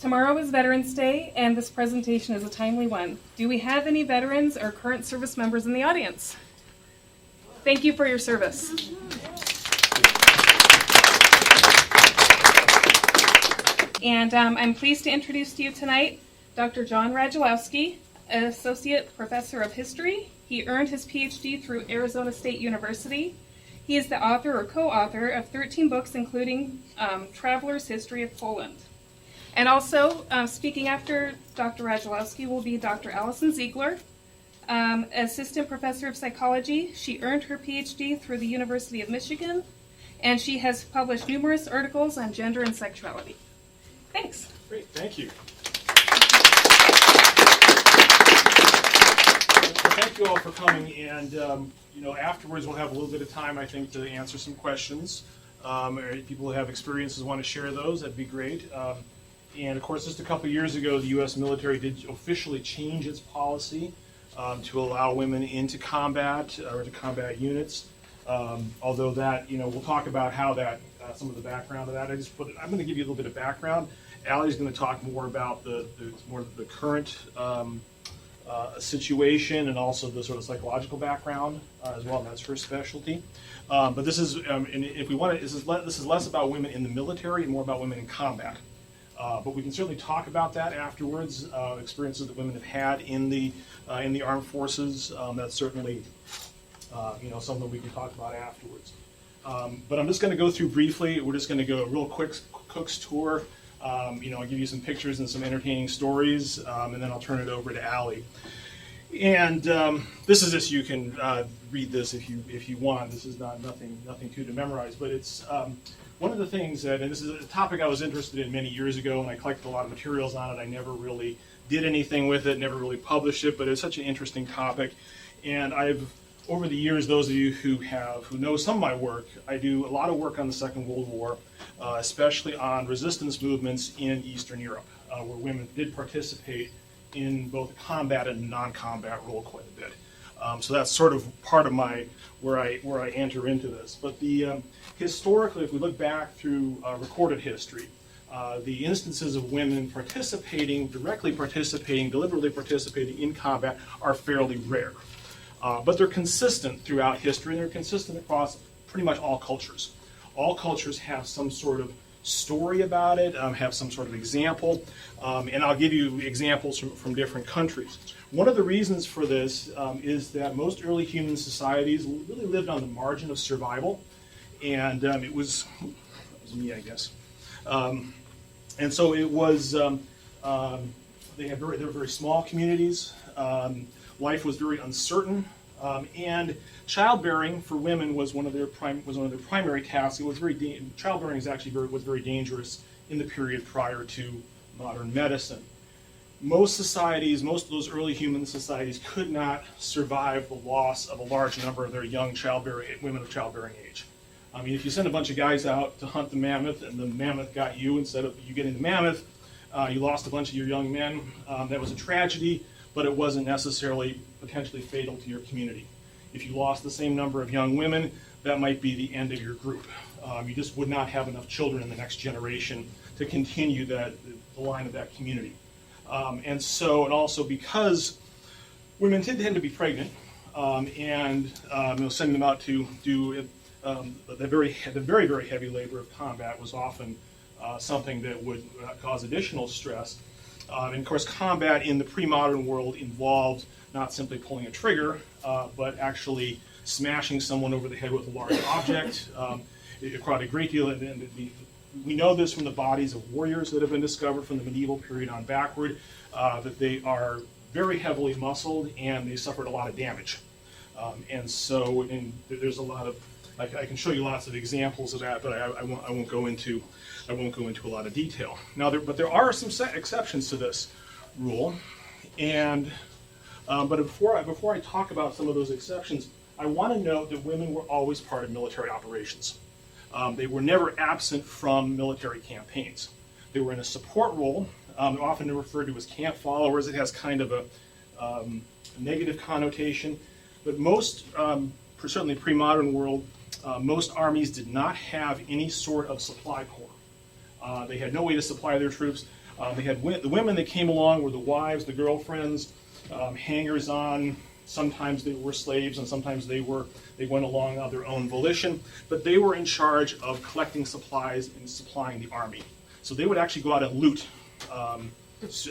Tomorrow is Veterans Day, and this presentation is a timely one. Do we have any veterans or current service members in the audience? Thank you for your service. And I'm pleased to introduce to you tonight Dr. John Radzilowski, an Associate Professor of History. He earned his Ph.D. through Arizona State University. He is the author or co-author of 13 books, including Traveler's History of Poland. And also, speaking after Dr. Radzilowski will be Dr. Allison Ziegler, Assistant Professor of Psychology. She earned her Ph.D. through the University of Michigan, and she has published numerous articles on gender and sexuality. Thanks. Great, thank you. Thank you all for coming, and afterwards we'll have a little bit of time, I think, to answer some questions. Or people who have experiences want to share those, that'd be great. And of course, just a couple years ago, the U.S. military did officially change its policy to allow women into combat or to combat units. Although that, we'll talk about how that, some of the background of that. I'm going to give you a little bit of background. Allie's going to talk more about the current situation and also the sort of psychological background as well. That's her specialty. But this is, and if we want to, this is less about women in the military and more about women in combat. But we can certainly talk about that afterwards. Experiences that women have had in the armed forces. That's certainly something we can talk about afterwards. But I'm just going to go through briefly. We're just going to go a real quick cook's tour. I'll give you some pictures and some entertaining stories, and then I'll turn it over to Allie. And this is just, you can read this if you want. This is nothing to memorize, but it's one of the things that, and this is a topic I was interested in many years ago, and I collected a lot of materials on it. I never really did anything with it, never really published it, but it's such an interesting topic. And I've, over the years, those of you who know some of my work, I do a lot of work on the Second World War, especially on resistance movements in Eastern Europe, where women did participate in both combat and non-combat role quite a bit. So that's sort of part of where I enter into this. But historically, if we look back through recorded history, the instances of women deliberately participating in combat are fairly rare. But they're consistent throughout history, and they're consistent across pretty much all cultures. All cultures have some sort of story about it, have some sort of example, and I'll give you examples from different countries. One of the reasons for this is that most early human societies really lived on the margin of survival, and that was me, I guess. And so it was, they were very small communities. Life was very uncertain, and childbearing for women was one of their primary tasks. It was childbearing was very dangerous in the period prior to modern medicine. Most of those early human societies could not survive the loss of a large number of their young women of childbearing age. I mean, if you send a bunch of guys out to hunt the mammoth and the mammoth got you instead of you getting the mammoth, you lost a bunch of your young men. That was a tragedy, but it wasn't necessarily potentially fatal to your community. If you lost the same number of young women, that might be the end of your group. You just would not have enough children in the next generation to continue the line of that community. And also because women tend to be pregnant, and sending them out to do the very, very heavy labor of combat was often something that would cause additional stress. And of course, combat in the pre-modern world involved not simply pulling a trigger, but actually smashing someone over the head with a large object. It required a great deal of, we know this from the bodies of warriors that have been discovered from the medieval period on backward, that they are very heavily muscled and they suffered a lot of damage. And there's a lot of, I can show you lots of examples of that, but I won't go into a lot of detail. Now, but there are some exceptions to this rule, and but before I talk about some of those exceptions, I want to note that women were always part of military operations. They were never absent from military campaigns. They were in a support role, often referred to as camp followers. It has kind of a negative connotation, but most, certainly pre-modern world, most armies did not have any sort of supply corps. They had no way to supply their troops. They had the women that came along were the wives, the girlfriends, hangers-on. Sometimes they were slaves, and sometimes they went along on their own volition. But they were in charge of collecting supplies and supplying the army. So they would actually go out and loot, and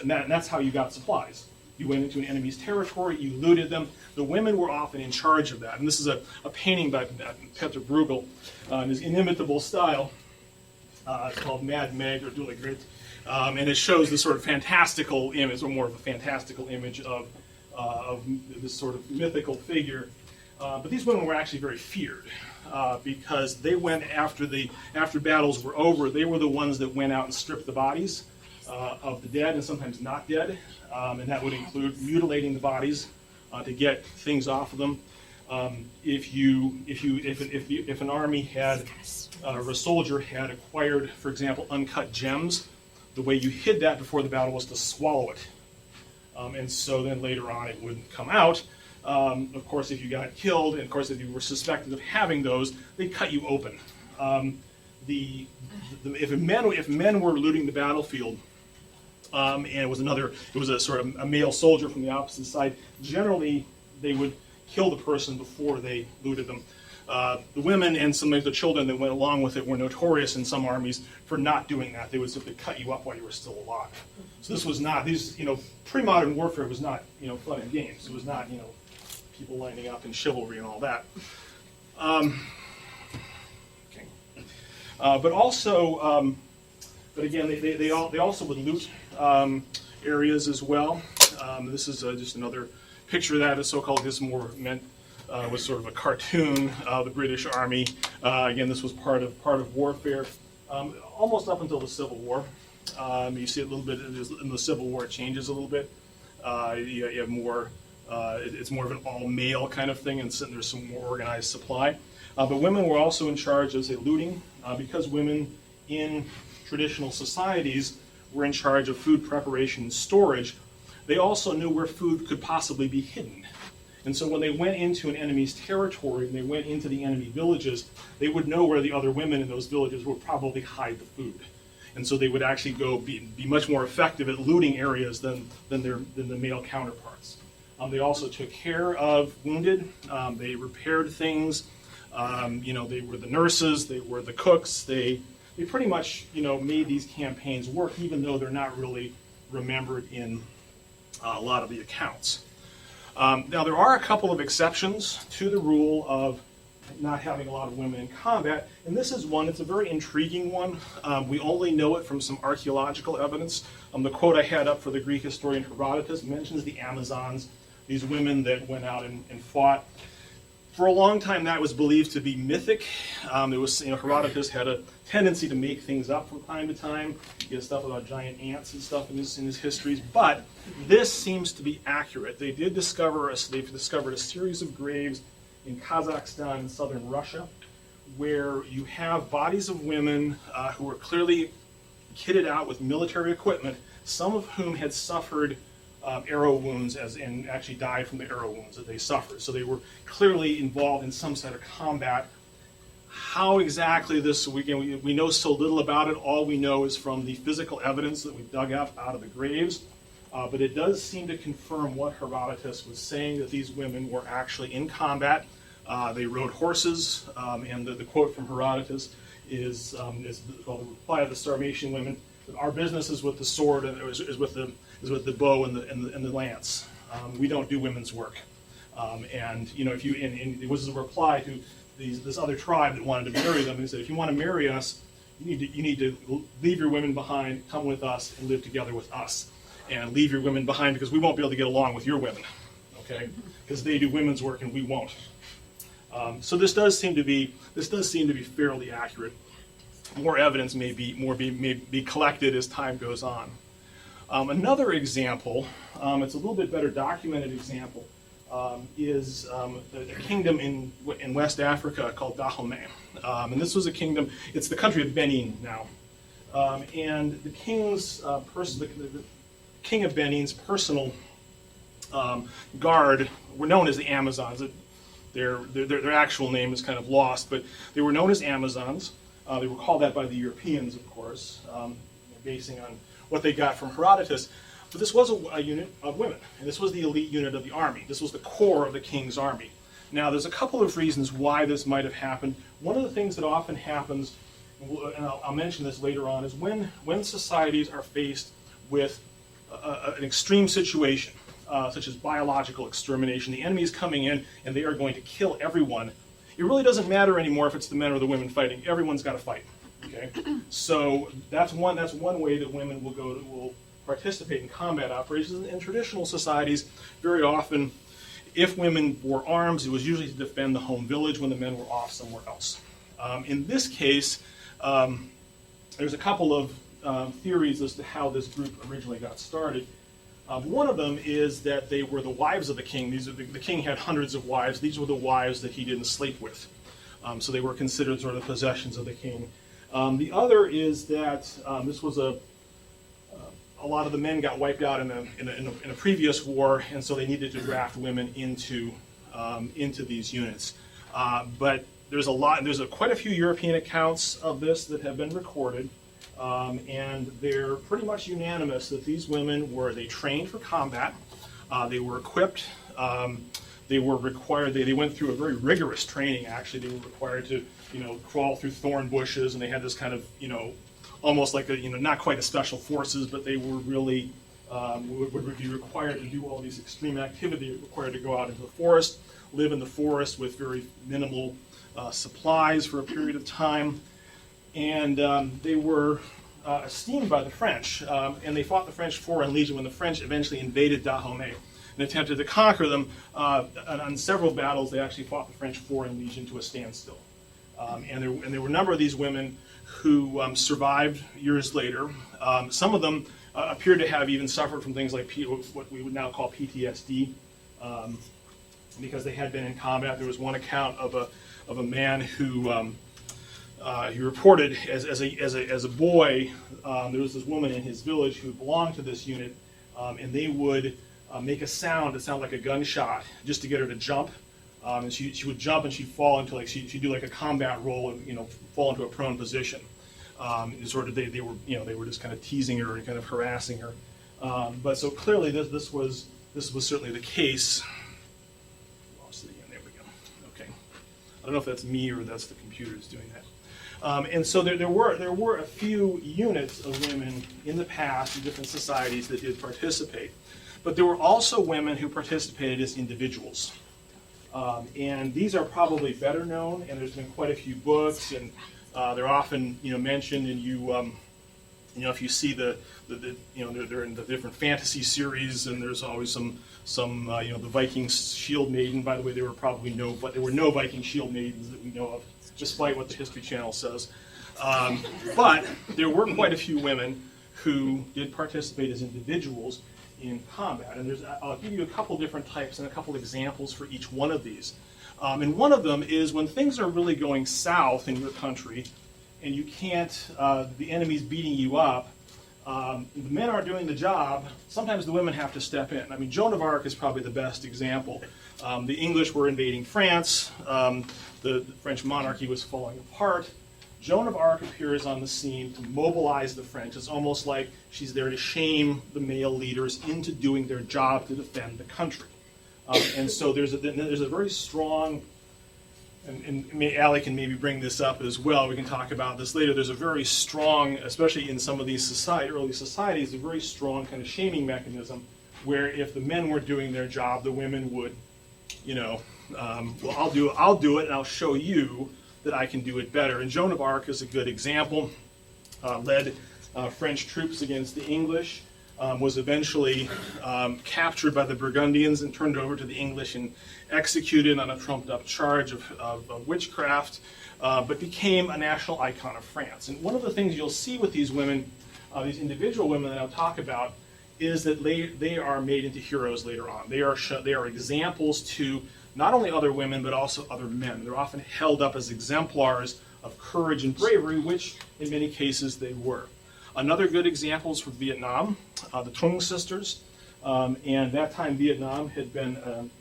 that's how you got supplies. You went into an enemy's territory, you looted them. The women were often in charge of that. And this is a painting by Peter Bruegel in his inimitable style. It's called Mad Meg or Dula Grit. And it shows this sort of fantastical image, or more of a fantastical image of this sort of mythical figure. But these women were actually very feared because they went after battles were over. They were the ones that went out and stripped the bodies of the dead and sometimes not dead, and that would include mutilating the bodies to get things off of them. If an army had or a soldier had acquired, for example, uncut gems, the way you hid that before the battle was to swallow it, and so then later on it wouldn't come out. Of course, if you got killed, and of course if you were suspected of having those, they'd cut you open. If men were looting the battlefield, and it was a sort of a male soldier from the opposite side, generally they would kill the person before they looted them. The women and some of the children that went along with it were notorious in some armies for not doing that. They would simply cut you up while you were still alive. So this was not, pre-modern warfare was not, fun and games. It was not, people lining up in chivalry and all that. But also, but again, they also would loot areas as well. This is just another picture of that. Is so-called. This more meant was sort of a cartoon of the British Army. Again, this was part of warfare, almost up until the Civil War. You see a little bit in the Civil War. It changes a little bit. You have more. It's more of an all-male kind of thing, and there's some more organized supply. But women were also in charge of, say, looting, because women in traditional societies were in charge of food preparation and storage. They also knew where food could possibly be hidden. And so when they went into an enemy's territory and they went into the enemy villages, they would know where the other women in those villages would probably hide the food. And so they would actually be much more effective at looting areas than the male counterparts. They also took care of wounded. They repaired things. They were the nurses. They were the cooks. They pretty much made these campaigns work, even though they're not really remembered in a lot of the accounts. Now there are a couple of exceptions to the rule of not having a lot of women in combat, and this is one. It's a very intriguing one. We only know it from some archaeological evidence. The quote I had up for the Greek historian Herodotus mentions the Amazons, these women that went out and fought. For a long time, that was believed to be mythic. Herodotus had a tendency to make things up from time to time. He has stuff about giant ants and stuff in his histories, but this seems to be accurate. They've discovered a series of graves in Kazakhstan and southern Russia, where you have bodies of women who are clearly kitted out with military equipment, some of whom had suffered arrow wounds and actually died from the arrow wounds that they suffered. So they were clearly involved in some sort of combat. How exactly this, we know so little about it. All we know is from the physical evidence that we dug up out of the graves. But it does seem to confirm what Herodotus was saying, that these women were actually in combat. They rode horses, and the quote from Herodotus is called the reply of the Sarmatian women. Our business is with the sword and is with the bow and the lance. We don't do women's work. It was a reply to this other tribe that wanted to marry them. They said, if you want to marry us, you need to leave your women behind, come with us, and live together with us, and leave your women behind because we won't be able to get along with your women, okay? Because they do women's work and we won't. So this does seem to be fairly accurate. More evidence may be collected as time goes on. Another example, it's a little bit better documented example, is a kingdom in West Africa called Dahomey. And this was a kingdom, it's the country of Benin now. And the king's the king of Benin's personal guard were known as the Amazons. Their actual name is kind of lost, but they were known as Amazons. They were called that by the Europeans, of course, basing on what they got from Herodotus. But this was a unit of women, and this was the elite unit of the army. This was the core of the king's army. Now, there's a couple of reasons why this might have happened. One of the things that often happens, and I'll mention this later on, is when societies are faced with an extreme situation, such as biological extermination. The enemy is coming in, and they are going to kill everyone. It really doesn't matter anymore if it's the men or the women fighting. Everyone's got to fight. Okay, so that's one way that women will participate in combat operations. In traditional societies, very often, if women bore arms, it was usually to defend the home village when the men were off somewhere else. In this case, there's a couple of theories as to how this group originally got started. One of them is that they were the wives of the king. The king had hundreds of wives. These were the wives that he didn't sleep with. So they were considered sort of possessions of the king. The other is that this was a lot of the men got wiped out in a previous war, and so they needed to draft women into these units. But there's quite a few European accounts of this that have been recorded, and they're pretty much unanimous that these women they trained for combat, they were equipped, they were required. They went through a very rigorous training. Actually, they were required to crawl through thorn bushes, and they had this kind of almost like not quite a special forces, but they were really would be required to do all these extreme activity, required to go out into the forest, live in the forest with very minimal supplies for a period of time, and they were esteemed by the French, and they fought the French Foreign Legion when the French eventually invaded Dahomey and attempted to conquer them. On several battles, they actually fought the French Foreign Legion to a standstill. And there were a number of these women who survived years later. Some of them appeared to have even suffered from things like what we would now call PTSD, because they had been in combat. There was one account of a man who he reported as a boy. There was this woman in his village who belonged to this unit, and they would make a sound that sounded like a gunshot just to get her to jump. And she would jump and she'd fall into she'd do like a combat roll and fall into a prone position. Sort of they were just kind of teasing her and kind of harassing her. But so clearly this was certainly the case. Lost it again. There we go. Okay. I don't know if that's me or that's the computer that's doing that. And so there were a few units of women in the past in different societies that did participate, but there were also women who participated as individuals. And these are probably better known, and there's been quite a few books, and they're often mentioned. And if you see they're in the different fantasy series, and there's always some the Viking shield maiden. By the way, there were no Viking shield maidens that we know of, despite what the History Channel says. But there were quite a few women who did participate as individuals in combat, and I'll give you a couple different types and a couple examples for each one of these. And one of them is when things are really going south in your country, and you can't, the enemy's beating you up, the men aren't doing the job, sometimes the women have to step in. I mean, Joan of Arc is probably the best example. The English were invading France, the French monarchy was falling apart. Joan of Arc appears on the scene to mobilize the French. It's almost like she's there to shame the male leaders into doing their job to defend the country. And so there's a very strong, and Allie can maybe bring this up as well. We can talk about this later. There's a very strong, especially in some of these early societies, a very strong kind of shaming mechanism where if the men weren't doing their job, the women would, well, I'll do it, and I'll show you that I can do it better. And Joan of Arc is a good example. Led French troops against the English, was eventually captured by the Burgundians and turned over to the English and executed on a trumped-up charge of witchcraft, but became a national icon of France. And one of the things you'll see with these women, these individual women that I'll talk about, is that they are made into heroes later on. They are examples to not only other women, but also other men. They're often held up as exemplars of courage and bravery, which in many cases they were. Another good example is from Vietnam, the Tung sisters. And that time Vietnam had been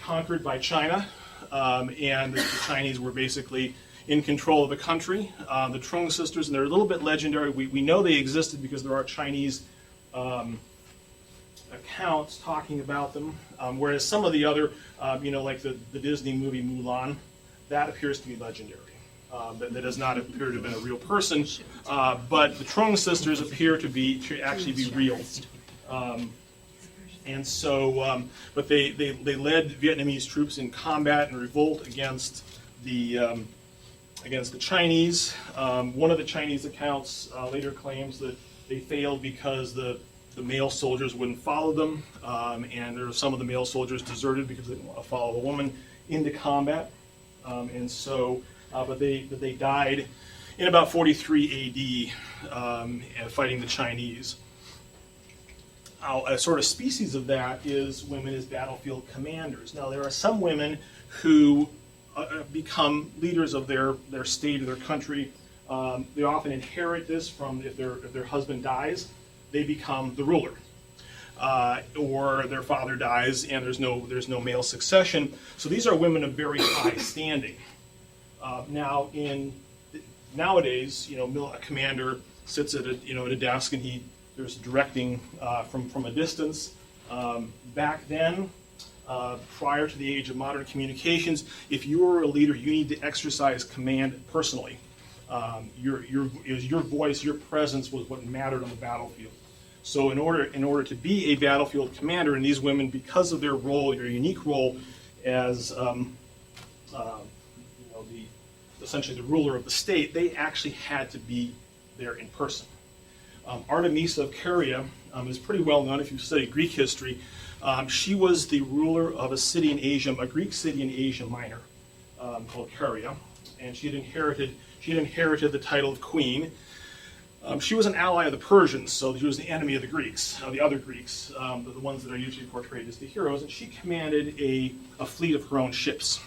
conquered by China, and the Chinese were basically in control of the country. The Trung sisters, and they're a little bit legendary. We know they existed because there are Chinese accounts talking about them, whereas some of the other, like the Disney movie Mulan, that appears to be legendary. That does not appear to have been a real person, but the Trung sisters appear to actually be real. And so, but they led Vietnamese troops in combat and revolt against the Chinese. One of the Chinese accounts later claims that they failed because the male soldiers wouldn't follow them, and there were some of the male soldiers deserted because they didn't want to follow a woman into combat. But they died in about 43 AD fighting the Chinese. A sort of species of that is women as battlefield commanders. Now, there are some women who become leaders of their state or their country. They often inherit this from if their husband dies, they become the ruler. Or their father dies and there's no male succession. So these are women of very high standing. Nowadays, a commander sits at a desk and there's directing from a distance. Back then, prior to the age of modern communications, if you were a leader, you need to exercise command personally. Your voice, your presence was what mattered on the battlefield. So in order to be a battlefield commander, and these women, because of their role, their unique role as essentially the ruler of the state, they actually had to be there in person. Artemisia of Caria is pretty well known if you study Greek history. She was the ruler of a city in Asia, a Greek city in Asia Minor, called Caria, and she had inherited the title of queen. She was an ally of the Persians, so she was the enemy of the Greeks, the other Greeks, the ones that are usually portrayed as the heroes, and she commanded a fleet of her own ships.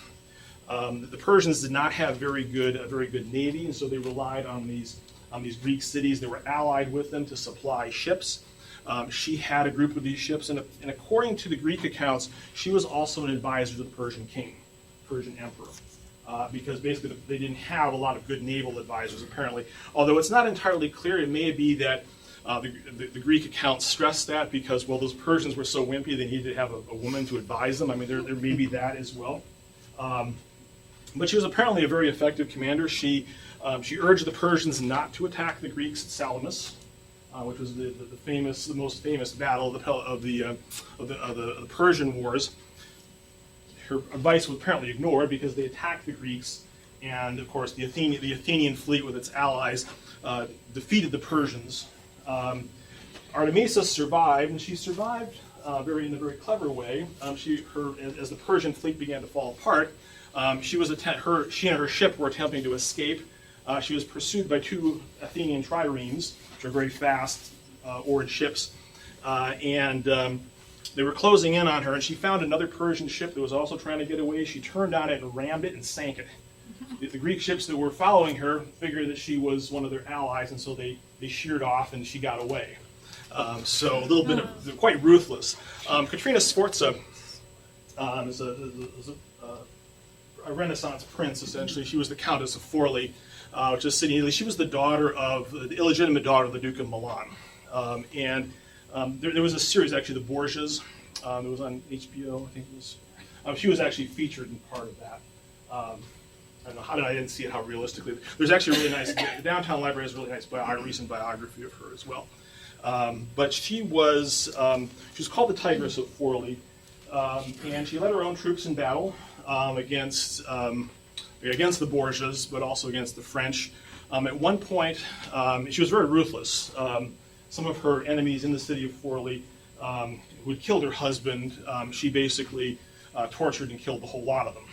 The Persians did not have a very good navy, and so they relied on these Greek cities that were allied with them to supply ships. She had a group of these ships, and according to the Greek accounts, she was also an advisor to the Persian king, Persian emperor. Because basically they didn't have a lot of good naval advisors, apparently. Although it's not entirely clear, it may be that the Greek accounts stress that because, well, those Persians were so wimpy they needed to have a woman to advise them. I mean, there may be that as well. But she was apparently a very effective commander. She urged the Persians not to attack the Greeks at Salamis, which was the most famous battle of the Persian Wars. Her advice was apparently ignored because they attacked the Greeks, and of course the Athenian fleet with its allies defeated the Persians. Artemisia survived, and she survived in a very clever way. As the Persian fleet began to fall apart, she and her ship were attempting to escape. She was pursued by two Athenian triremes, which are very fast oared ships, and they were closing in on her, and she found another Persian ship that was also trying to get away. She turned on it and rammed it and sank it. The Greek ships that were following her figured that she was one of their allies, and so they sheared off and she got away. So a little bit of quite ruthless. Katrina Sforza is a Renaissance prince, essentially. She was the Countess of Forli, which is sitting in Italy. She was the illegitimate daughter of the Duke of Milan. There was a series, actually, The Borgias, that was on HBO, I think it was. She was actually featured in part of that. I don't know I didn't see it, how realistically. There's actually a really nice, the Downtown Library has a really nice recent biography of her as well. But she was called the Tigress of Forli, and she led her own troops in battle against the Borgias, but also against the French. At one point, she was very ruthless. Some of her enemies in the city of Forli who had killed her husband, she basically tortured and killed the whole lot of them.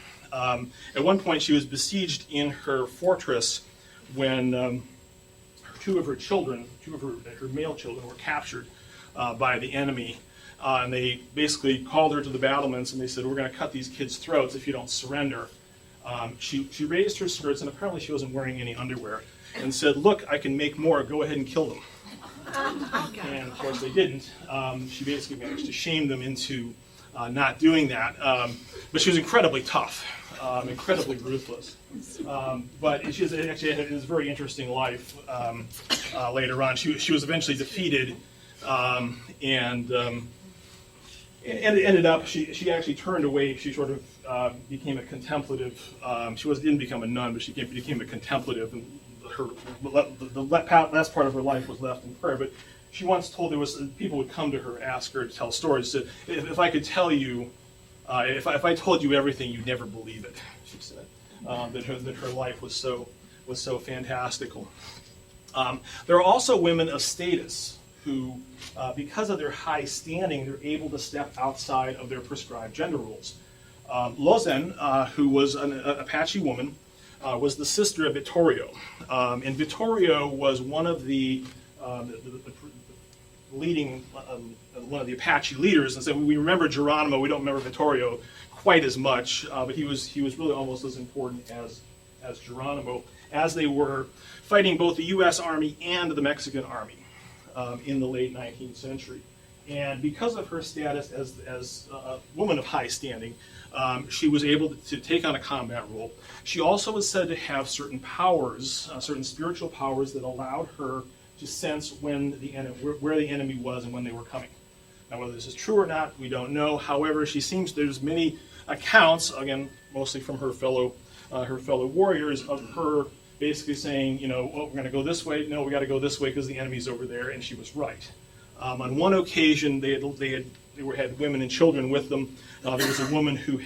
At one point, she was besieged in her fortress when two of her male children were captured by the enemy. And they basically called her to the battlements and they said, "We're going to cut these kids' throats if you don't surrender." She raised her skirts, and apparently she wasn't wearing any underwear, and said, "Look, I can make more. Go ahead and kill them." And of course they didn't. She basically managed to shame them into not doing that. But she was incredibly tough. incredibly ruthless. But she actually had a very interesting life later on. She was eventually defeated, and it ended up, she actually turned away. She sort of became a contemplative. Didn't become a nun, but she became a contemplative, and the last part of her life was left in prayer. But she once told people would come to her, ask her to tell stories. So if I could tell you, if I told you everything, you'd never believe it, she said. That her life was so fantastical. There are also women of status who, because of their high standing, they're able to step outside of their prescribed gender roles. Lozen, who was an Apache woman, was the sister of Vittorio, and Vittorio was one of the leading, one of the Apache leaders. And so we remember Geronimo, we don't remember Vittorio quite as much, but he was really almost as important as Geronimo, as they were fighting both the U.S. Army and the Mexican Army in the late 19th century. And because of her status as a woman of high standing, she was able to take on a combat role. She also was said to have certain powers, certain spiritual powers that allowed her to sense when where the enemy was and when they were coming. Now, whether this is true or not, we don't know. However, there's many accounts, again, mostly from her fellow warriors, of her basically saying, we're going to go this way. No, we got to go this way because the enemy's over there, and she was right. On one occasion, they had women and children with them. There was a woman who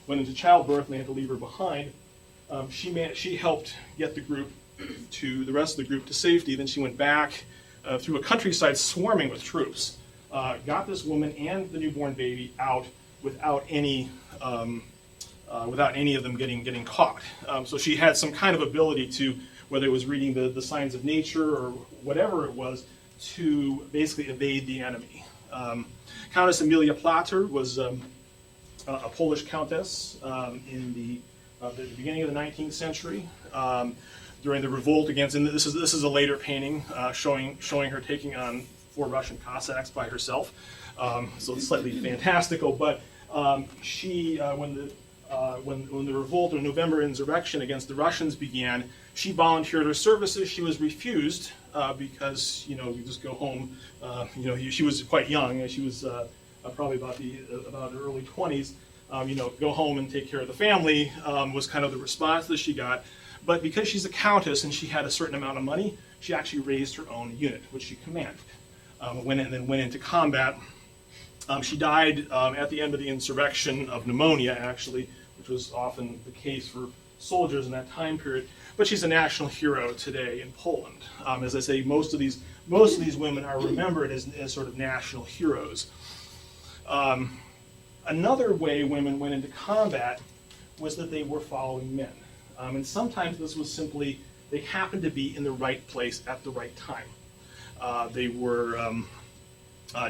went into childbirth, and they had to leave her behind. She helped get the rest of the group to safety. Then she went back through a countryside swarming with troops, got this woman and the newborn baby out without any of them getting caught. So she had some kind of ability to, whether it was reading the signs of nature or whatever it was, to basically evade the enemy. Countess Emilia Platter was a Polish countess in the beginning of the 19th century. During the revolt against, and this is a later painting showing her taking on 4 Russian Cossacks by herself. So it's slightly fantastical, but when the revolt or November insurrection against the Russians began, she volunteered her services. She was refused because you just go home. She was quite young. She was probably about the early 20s. Go home and take care of the family was kind of the response that she got. But because she's a countess and she had a certain amount of money, she actually raised her own unit, which she commanded. Went into combat. She died at the end of the insurrection of pneumonia, actually, which was often the case for soldiers in that time period. But she's a national hero today in Poland. As I say, most of these women are remembered as sort of national heroes. Another way women went into combat was that they were following men. And sometimes this was simply, they happened to be in the right place at the right time. They were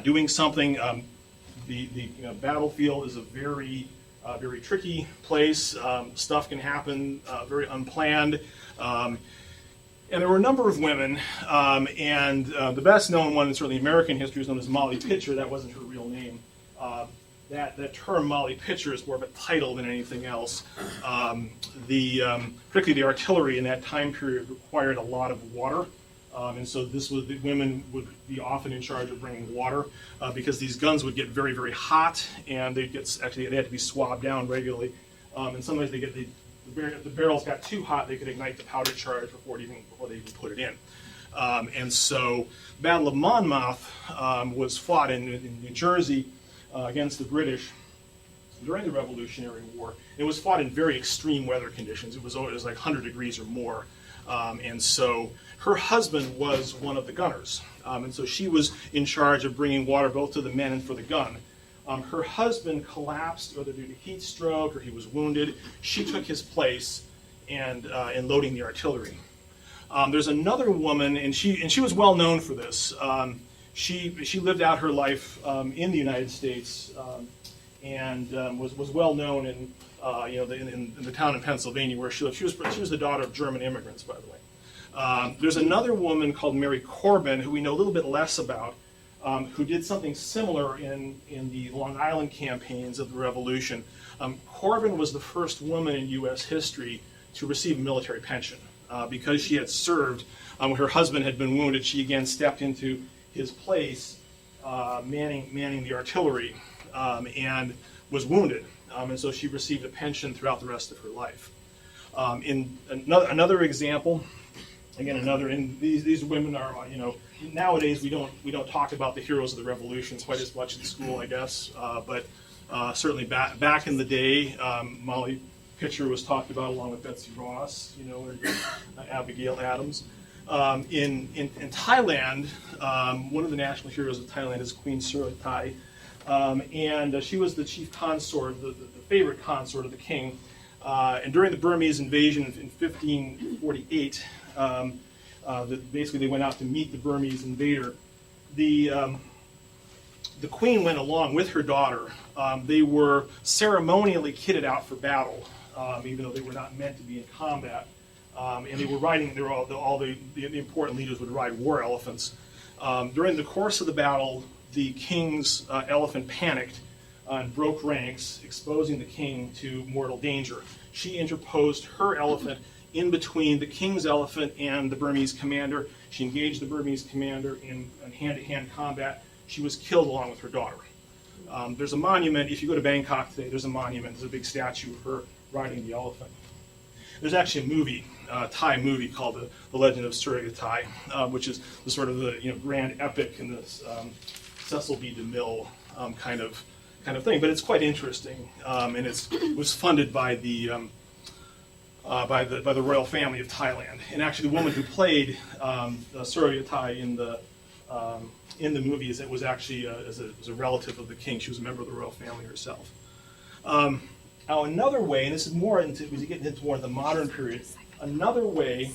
doing something. The battlefield is a very tricky place. Stuff can happen very unplanned. And there were a number of women, and the best known one in certainly American history is known as Molly Pitcher. That wasn't her real name. That term Molly Pitcher is more of a title than anything else. Particularly the artillery in that time period required a lot of water. And so the women would be often in charge of bringing water because these guns would get very, very hot, and they had to be swabbed down regularly. And sometimes if the barrels got too hot, they could ignite the powder charge before they even put it in. And so the Battle of Monmouth was fought in New Jersey against the British during the Revolutionary War. It was fought in very extreme weather conditions. It was like 100 degrees or more. And so her husband was one of the gunners. And so she was in charge of bringing water both to the men and for the gun. Her husband collapsed, whether due to heat stroke or he was wounded. She took his place in loading the artillery. There's another woman, and she was well known for this. She lived out her life in the United States and was well known in the town in Pennsylvania where she lived. She was the daughter of German immigrants, by the way. There's another woman called Mary Corbin who we know a little bit less about. who did something similar in the Long Island campaigns of the Revolution. Corbin was the first woman in U.S. history to receive a military pension. Because she had served, when her husband had been wounded, she again stepped into his place, manning the artillery, and was wounded. And so she received a pension throughout the rest of her life. In another example, again, these women are, nowadays we don't talk about the heroes of the Revolution quite as much in school, I guess, but certainly back in the day, Molly Pitcher was talked about along with Betsy Ross, and Abigail Adams. In Thailand, one of the national heroes of Thailand is Queen Surattai, and she was the chief consort, the favorite consort of the king. And during the Burmese invasion in 1548, basically they went out to meet the Burmese invader. The queen went along with her daughter. They were ceremonially kitted out for battle, even though they were not meant to be in combat. And they were riding, all the important leaders would ride war elephants. During the course of the battle, the king's elephant panicked and broke ranks, exposing the king to mortal danger. She interposed her elephant in between the king's elephant and the Burmese commander. She engaged the Burmese commander in hand-to-hand combat. She was killed along with her daughter. There's a monument, if you go to Bangkok today, there's a monument, there's a big statue of her riding the elephant. There's actually a movie, Thai movie called The Legend of Surattai, which is the sort of the grand epic in this Cecil B. DeMille kind of thing. But it's quite interesting, and it was funded by the royal family of Thailand. And actually, the woman who played Surattai in the movie was actually as a relative of the king. She was a member of the royal family herself. Now, another way, and this is more as you get into more of the modern period, another way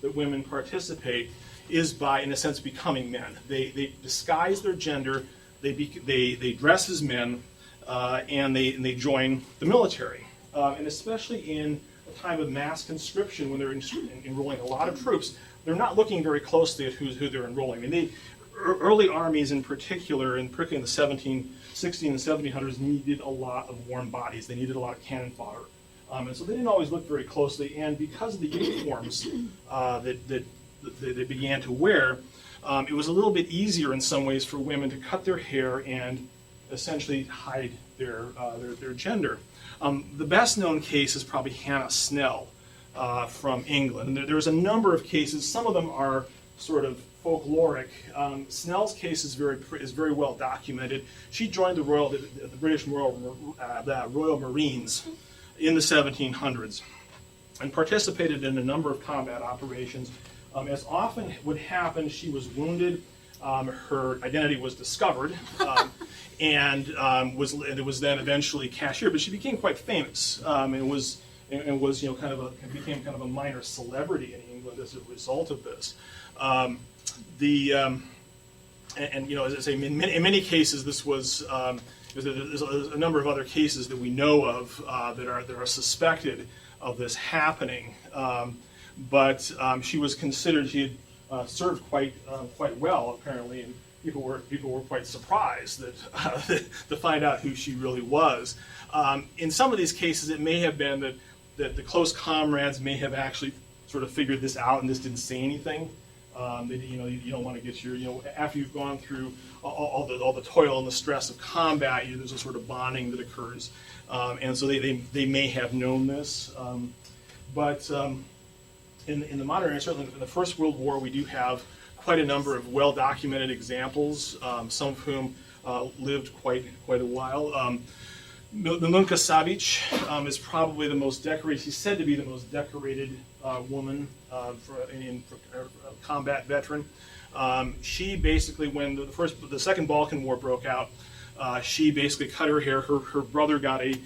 that women participate is by, in a sense, becoming men. They disguise their gender, they dress as men, and they join the military. And especially in a time of mass conscription, when they're enrolling a lot of troops, they're not looking very closely at who they're enrolling. I mean, early armies in particular, and particularly in the 16 and 1700s, needed a lot of warm bodies. They needed a lot of cannon fodder. And so they didn't always look very closely. And because of the uniforms that they began to wear, it was a little bit easier in some ways for women to cut their hair and essentially hide their gender. The best known case is probably Hannah Snell from England. And there's a number of cases. Some of them are sort of folkloric. Snell's case is very well documented. She joined the British Royal Marines in the 1700s and participated in a number of combat operations. As often would happen, she was wounded. Her identity was discovered, and it was then eventually cashiered. But she became quite famous, and became kind of a minor celebrity in England as a result of this. As I say, in many cases, this was. There's a number of other cases that we know of that are suspected of this happening, but she was considered. She had served quite well, apparently, and people were quite surprised to find out who she really was. In some of these cases, it may have been that the close comrades may have actually sort of figured this out and just didn't say anything. You don't want to get after you've gone through all the toil and the stress of combat, there's a sort of bonding that occurs, and so they may have known this, but in the modern era, certainly in the First World War, we do have quite a number of well-documented examples, some of whom lived quite a while. Milunka Savic is probably the most decorated. She's said to be the most decorated woman combat veteran. She basically, when the Second Balkan War broke out, she basically cut her hair. Her brother got a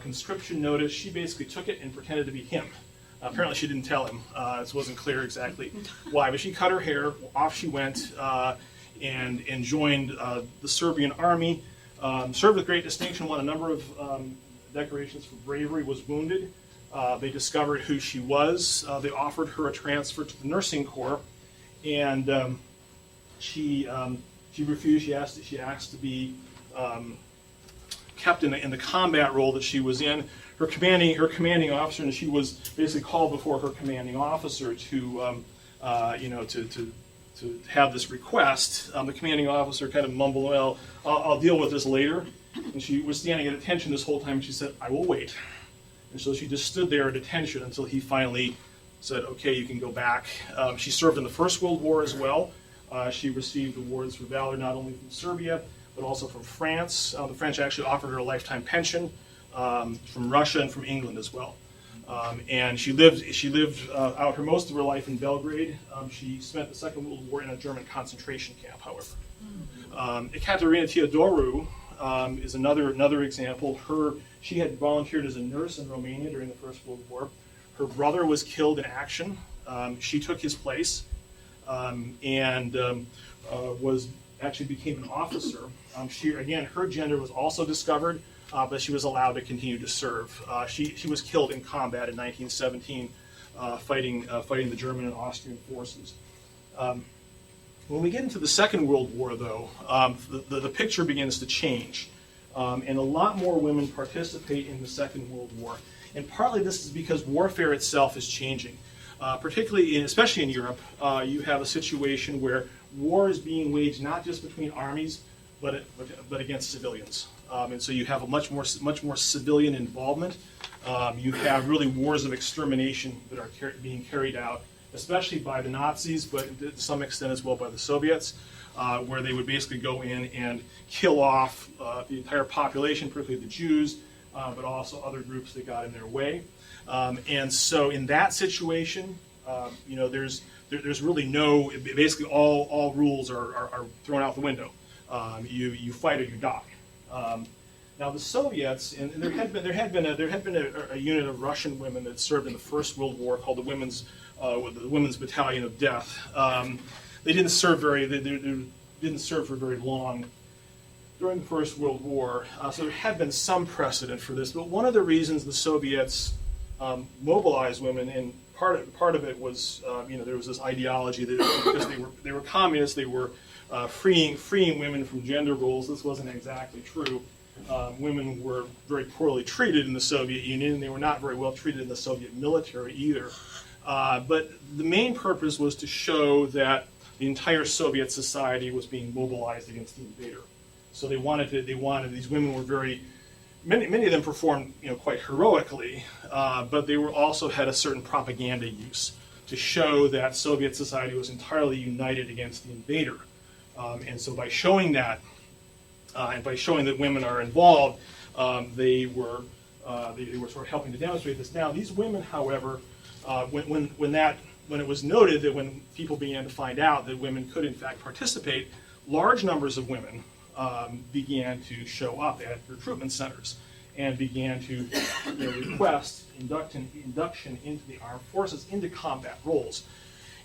conscription notice. She basically took it and pretended to be him. Apparently, she didn't tell him. It wasn't clear exactly why, but she cut her hair. Off she went and joined the Serbian army. Served with great distinction, won a number of decorations for bravery, was wounded. They discovered who she was. They offered her a transfer to the nursing corps, and she refused. She asked to be kept in the combat role that she was in. Her commanding officer, and she was basically called before her commanding officer to have this request. The commanding officer kind of mumbled, "Well, I'll deal with this later." And she was standing at attention this whole time. And she said, "I will wait." And so she just stood there at attention until he finally said, "Okay, you can go back." She served in the First World War as well. She received awards for valor not only from Serbia, but also from France. The French actually offered her a lifetime pension, from Russia and from England as well. And she lived out most of her life in Belgrade. She spent the Second World War in a German concentration camp, however. Ekaterina Teodoru is another example. She had volunteered as a nurse in Romania during the First World War. Her brother was killed in action. She took his place and became an officer. Her gender was also discovered, but she was allowed to continue to serve. She was killed in combat in 1917, fighting the German and Austrian forces. When we get into the Second World War, though, the picture begins to change, and a lot more women participate in the Second World War. And partly this is because warfare itself is changing. Especially in Europe, you have a situation where war is being waged not just between armies, but against civilians. And so you have a much more civilian involvement. You have really wars of extermination that are being carried out, especially by the Nazis, but to some extent as well by the Soviets, where they would basically go in and kill off the entire population, particularly the Jews, but also other groups that got in their way. And so in that situation, there's really basically all rules are thrown out the window. You fight or you die. Now the Soviets, and there had been a unit of Russian women that served in the First World War called the Women's Battalion of Death. They didn't serve for very long during the First World War, so there had been some precedent for this. But one of the reasons the Soviets mobilized women, and part of it was there was this ideology that because they were communists, they were freeing women from gender roles. This wasn't exactly true. Women were very poorly treated in the Soviet Union, and they were not very well treated in the Soviet military either. But the main purpose was to show that the entire Soviet society was being mobilized against the invader. So these women were many of them performed quite heroically, but they also had a certain propaganda use to show that Soviet society was entirely united against the invader. And so by showing that, and by showing that women are involved, they were sort of helping to demonstrate this. Now, these women, however, when it was noted that when people began to find out that women could in fact participate, large numbers of women began to show up at recruitment centers and began to request induction into the armed forces, into combat roles.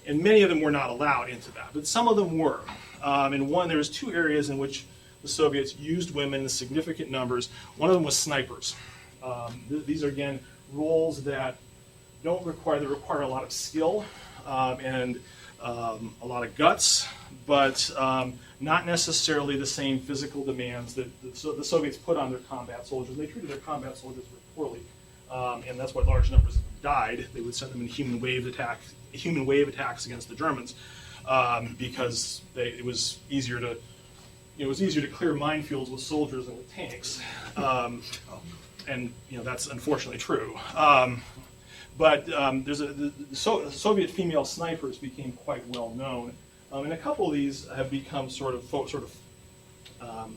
And many of them were not allowed into that, but some of them were. There was two areas in which the Soviets used women in significant numbers. One of them was snipers. These are, again, roles that require a lot of skill and a lot of guts, but not necessarily the same physical demands that the Soviets put on their combat soldiers. They treated their combat soldiers very poorly, and that's why large numbers of them died. They would send them in human wave attacks against the Germans because it was easier to clear minefields with soldiers than with tanks, and that's unfortunately true. But the Soviet female snipers became quite well known, and a couple of these have become sort of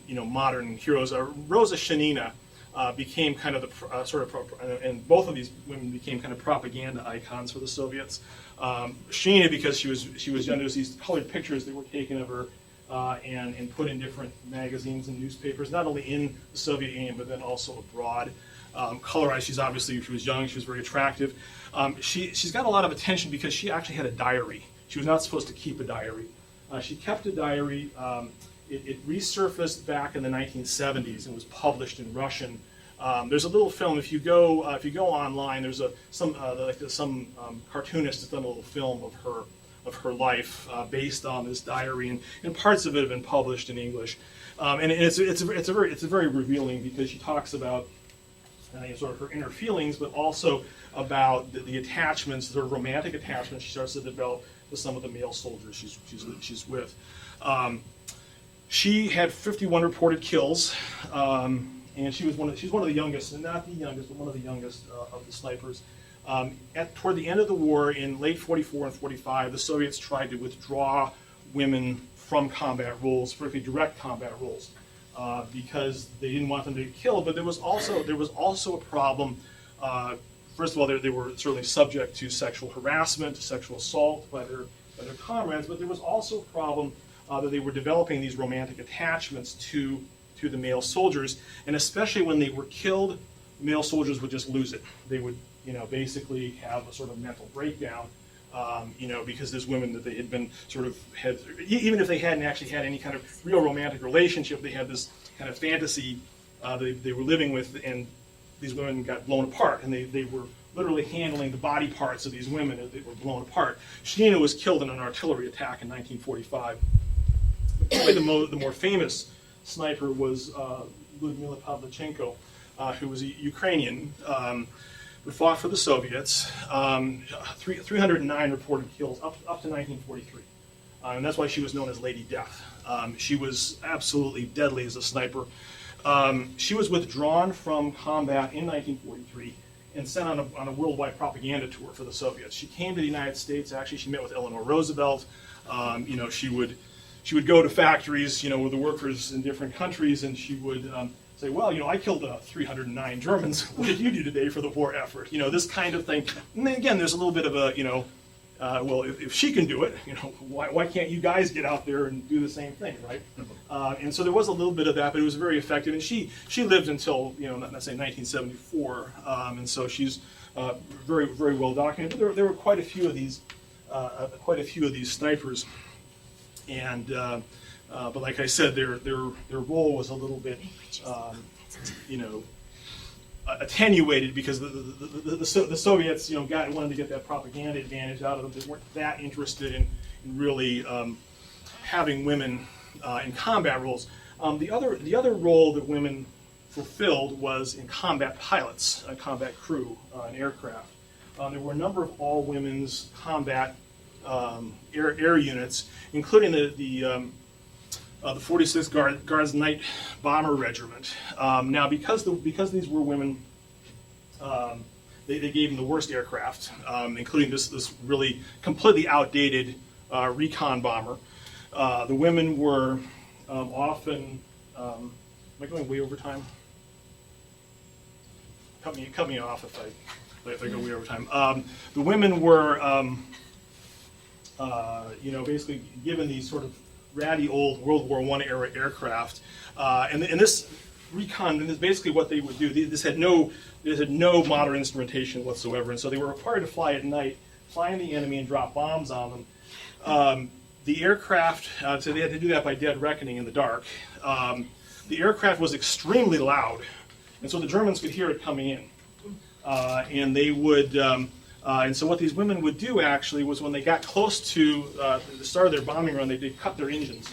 modern heroes. Rosa Shanina became kind of the and both of these women became kind of propaganda icons for the Soviets. Shanina, because she was young, there was these colored pictures that were taken of her and put in different magazines and newspapers, not only in the Soviet Union but then also abroad. Colorized, she was young, she was very attractive. She's got a lot of attention because she actually had a diary. She was not supposed to keep a diary. She kept a diary. It resurfaced back in the 1970s and was published in Russian. There's a little film. If you go online, there's some cartoonist has done a little film of her of her life based on this diary, and parts of it have been published in English. And it's very revealing, because she talks about sort of her inner feelings, but also about the attachments, the romantic attachments she starts to develop with some of the male soldiers she's with. She had 51 reported kills, and she's one of the youngest, and not the youngest, but one of the youngest of the snipers. Toward the end of the war, in late 44 and 45, the Soviets tried to withdraw women from combat roles, particularly direct combat roles, because they didn't want them to get killed. But there was also a problem. First of all, they were certainly subject to sexual harassment, sexual assault by their comrades. But there was also a problem that they were developing these romantic attachments to the male soldiers, and especially when they were killed, male soldiers would just lose it. They would, basically have a sort of mental breakdown. Because there's women that they had been even if they hadn't actually had any kind of real romantic relationship, they had this kind of fantasy they were living with, and these women got blown apart, and they were literally handling the body parts of these women as they were blown apart. Shnina was killed in an artillery attack in 1945. But probably the more famous sniper was Lyudmila Pavlichenko, who was a Ukrainian, who fought for the Soviets. 309 reported kills up to 1943. And that's why she was known as Lady Death. She was absolutely deadly as a sniper. She was withdrawn from combat in 1943 and sent on a worldwide propaganda tour for the Soviets. She came to the United States. Actually, she met with Eleanor Roosevelt. She would go to factories, with the workers in different countries, and she would say, well, I killed 309 Germans. What did you do today for the war effort? This kind of thing. And then again, there's a little bit of a, well, if she can do it, why can't you guys get out there and do the same thing, right? And so there was a little bit of that, but it was very effective. And she lived until, let's say 1974, and so she's very, very well documented. But there were quite a few of these snipers, and but like I said, their role was a little bit, attenuated, because the Soviets, wanted to get that propaganda advantage out of them. They weren't that interested in really having women in combat roles. The other role that women fulfilled was in combat pilots, combat crew, in aircraft. There were a number of all-women's combat air units, including the 46th Guards Night Bomber Regiment. Now, because these were women, they gave them the worst aircraft, including this really completely outdated recon bomber. The women were often. Am I going way over time? Cut me off if I go way over time. The women were, basically given these sort of ratty old World War I era aircraft, and this recon is basically what they would do. This had no modern instrumentation whatsoever, and so they were required to fly at night, find the enemy, and drop bombs on them. The aircraft, so they had to do that by dead reckoning in the dark. The aircraft was extremely loud, and so the Germans could hear it coming in, and they would. And so what these women would do actually was, when they got close to the start of their bombing run, they'd cut their engines.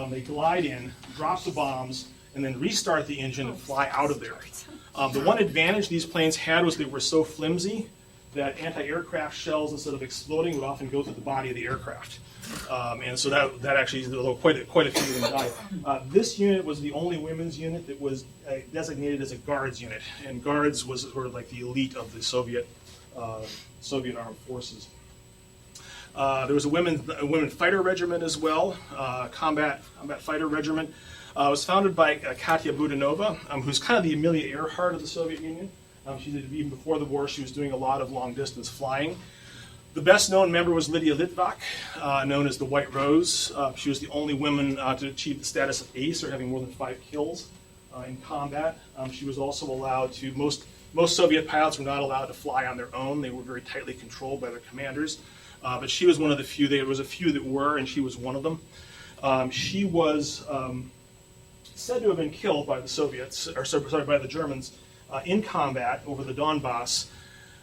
They glide in, drop the bombs, and then restart the engine and fly out of there. The one advantage these planes had was they were so flimsy that anti-aircraft shells, instead of exploding, would often go through the body of the aircraft. And so that actually, quite a few of them died. This unit was the only women's unit that was designated as a guards unit, and guards was sort of like the elite of the Soviet armed forces. There was a women fighter regiment as well, combat fighter regiment. It was founded by Katya Budanova, who's kind of the Emilia Earhart of the Soviet Union. She did, even before the war, she was doing a lot of long distance flying. The best known member was Lydia Litvak, known as the White Rose. She was the only woman to achieve the status of ace, or having more than 5 kills in combat. She was also allowed to, most Soviet pilots were not allowed to fly on their own. They were very tightly controlled by their commanders. But she was one of the few. There was a few that were, and she was one of them. She was said to have been killed by the Soviets, by the Germans, in combat over the Donbass.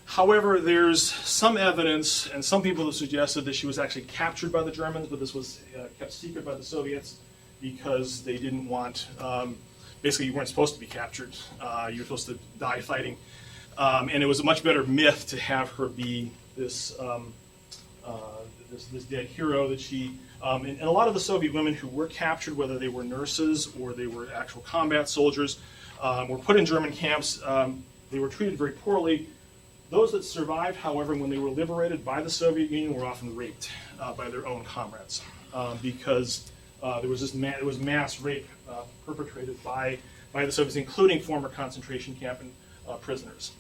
However, there's some evidence, and some people have suggested that she was actually captured by the Germans, but this was kept secret by the Soviets because they didn't want, basically you weren't supposed to be captured. You were supposed to die fighting. And it was a much better myth to have her be this, this dead hero that she, and a lot of the Soviet women who were captured, whether they were nurses or they were actual combat soldiers, were put in German camps. They were treated very poorly. Those that survived, however, when they were liberated by the Soviet Union, were often raped by their own comrades because there was mass rape perpetrated by the Soviets, including former concentration camp and prisoners.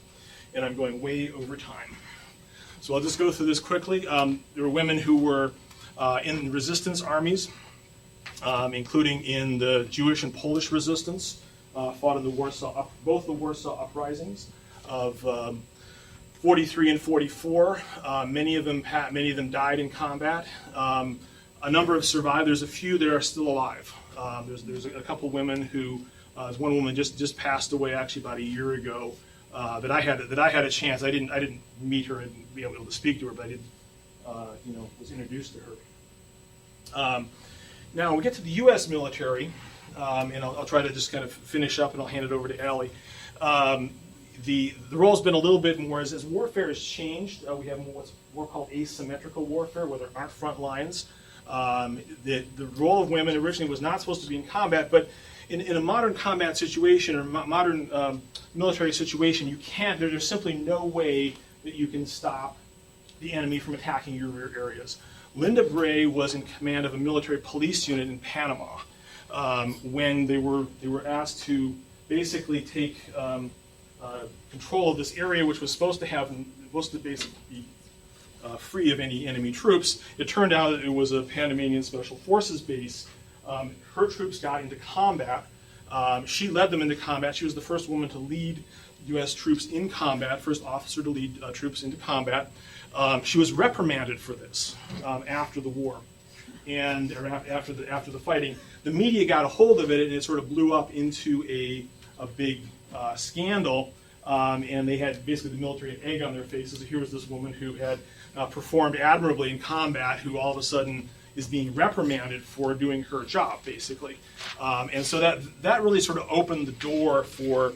And I'm going way over time. So I'll just go through this quickly. There were women who were in resistance armies, including in the Jewish and Polish resistance, fought in the both the Warsaw uprisings of 43 and 44. Many of them died in combat. A number have survived. There's a few that are still alive. There's a couple women who, there's one woman just passed away actually about a year ago. That I had a chance. I didn't meet her and be able to speak to her, but I did, was introduced to her. Now we get to the U.S. military, and I'll try to just kind of finish up, and I'll hand it over to Allie. The role's been a little bit more as warfare has changed. We have what's more called asymmetrical warfare, where there aren't front lines. The role of women originally was not supposed to be in combat, but in a modern combat situation or modern military situation, there's simply no way that you can stop the enemy from attacking your rear areas. Linda Bray was in command of a military police unit in Panama when they were asked to basically take control of this area, which was supposed to basically be free of any enemy troops. It turned out that it was a Panamanian Special Forces base. Her troops got into combat. She led them into combat. She was the first woman to lead U.S. troops in combat, first officer to lead troops into combat. She was reprimanded for this after the war, or after the fighting. The media got a hold of it, and it sort of blew up into a big scandal. And they had basically the military had egg on their faces. Here was this woman who had performed admirably in combat, who all of a sudden is being reprimanded for doing her job, basically. And so that really sort of opened the door for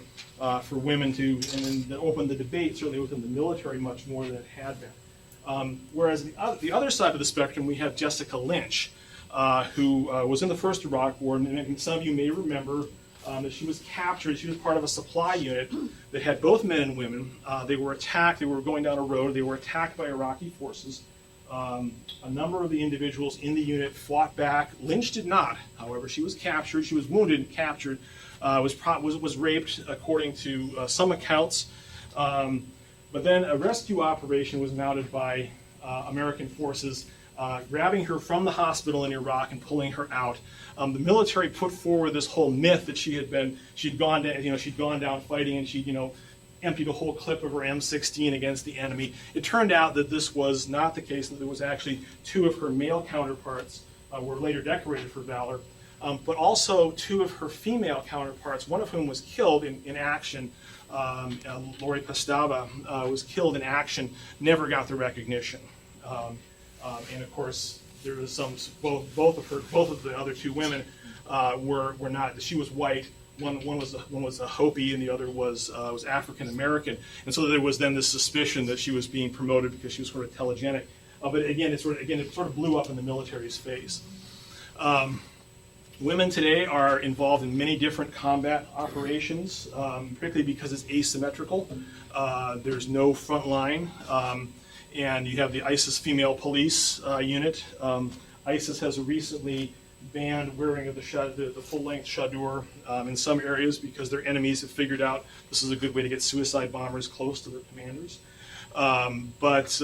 women to, and then that opened the debate certainly within the military much more than it had been. Whereas the other side of the spectrum, we have Jessica Lynch, who was in the first Iraq War, and some of you may remember that she was captured. She was part of a supply unit that had both men and women. They were attacked. They were going down a road. They were attacked by Iraqi forces. A number of the individuals in the unit fought back. Lynch did not. However, she was captured. She was wounded and captured. Was raped, according to some accounts. But then a rescue operation was mounted by American forces, grabbing her from the hospital in Iraq and pulling her out. The military put forward this whole myth that she'd gone down fighting, and she'd emptied a whole clip of her M16 against the enemy. It turned out that this was not the case, that there was actually two of her male counterparts were later decorated for valor, but also two of her female counterparts, one of whom was killed in action. Lori Pastava was killed in action, never got the recognition. And of course, there was both of the other two women were not. She was white. One was a Hopi, and the other was African American. And so there was then this suspicion that she was being promoted because she was sort of telegenic. But again, it sort of blew up in the military's face. Women today are involved in many different combat operations, particularly because it's asymmetrical. There's no front line. And you have the ISIS female police unit. ISIS has recently banned wearing of the full-length chador in some areas because their enemies have figured out this is a good way to get suicide bombers close to their commanders. But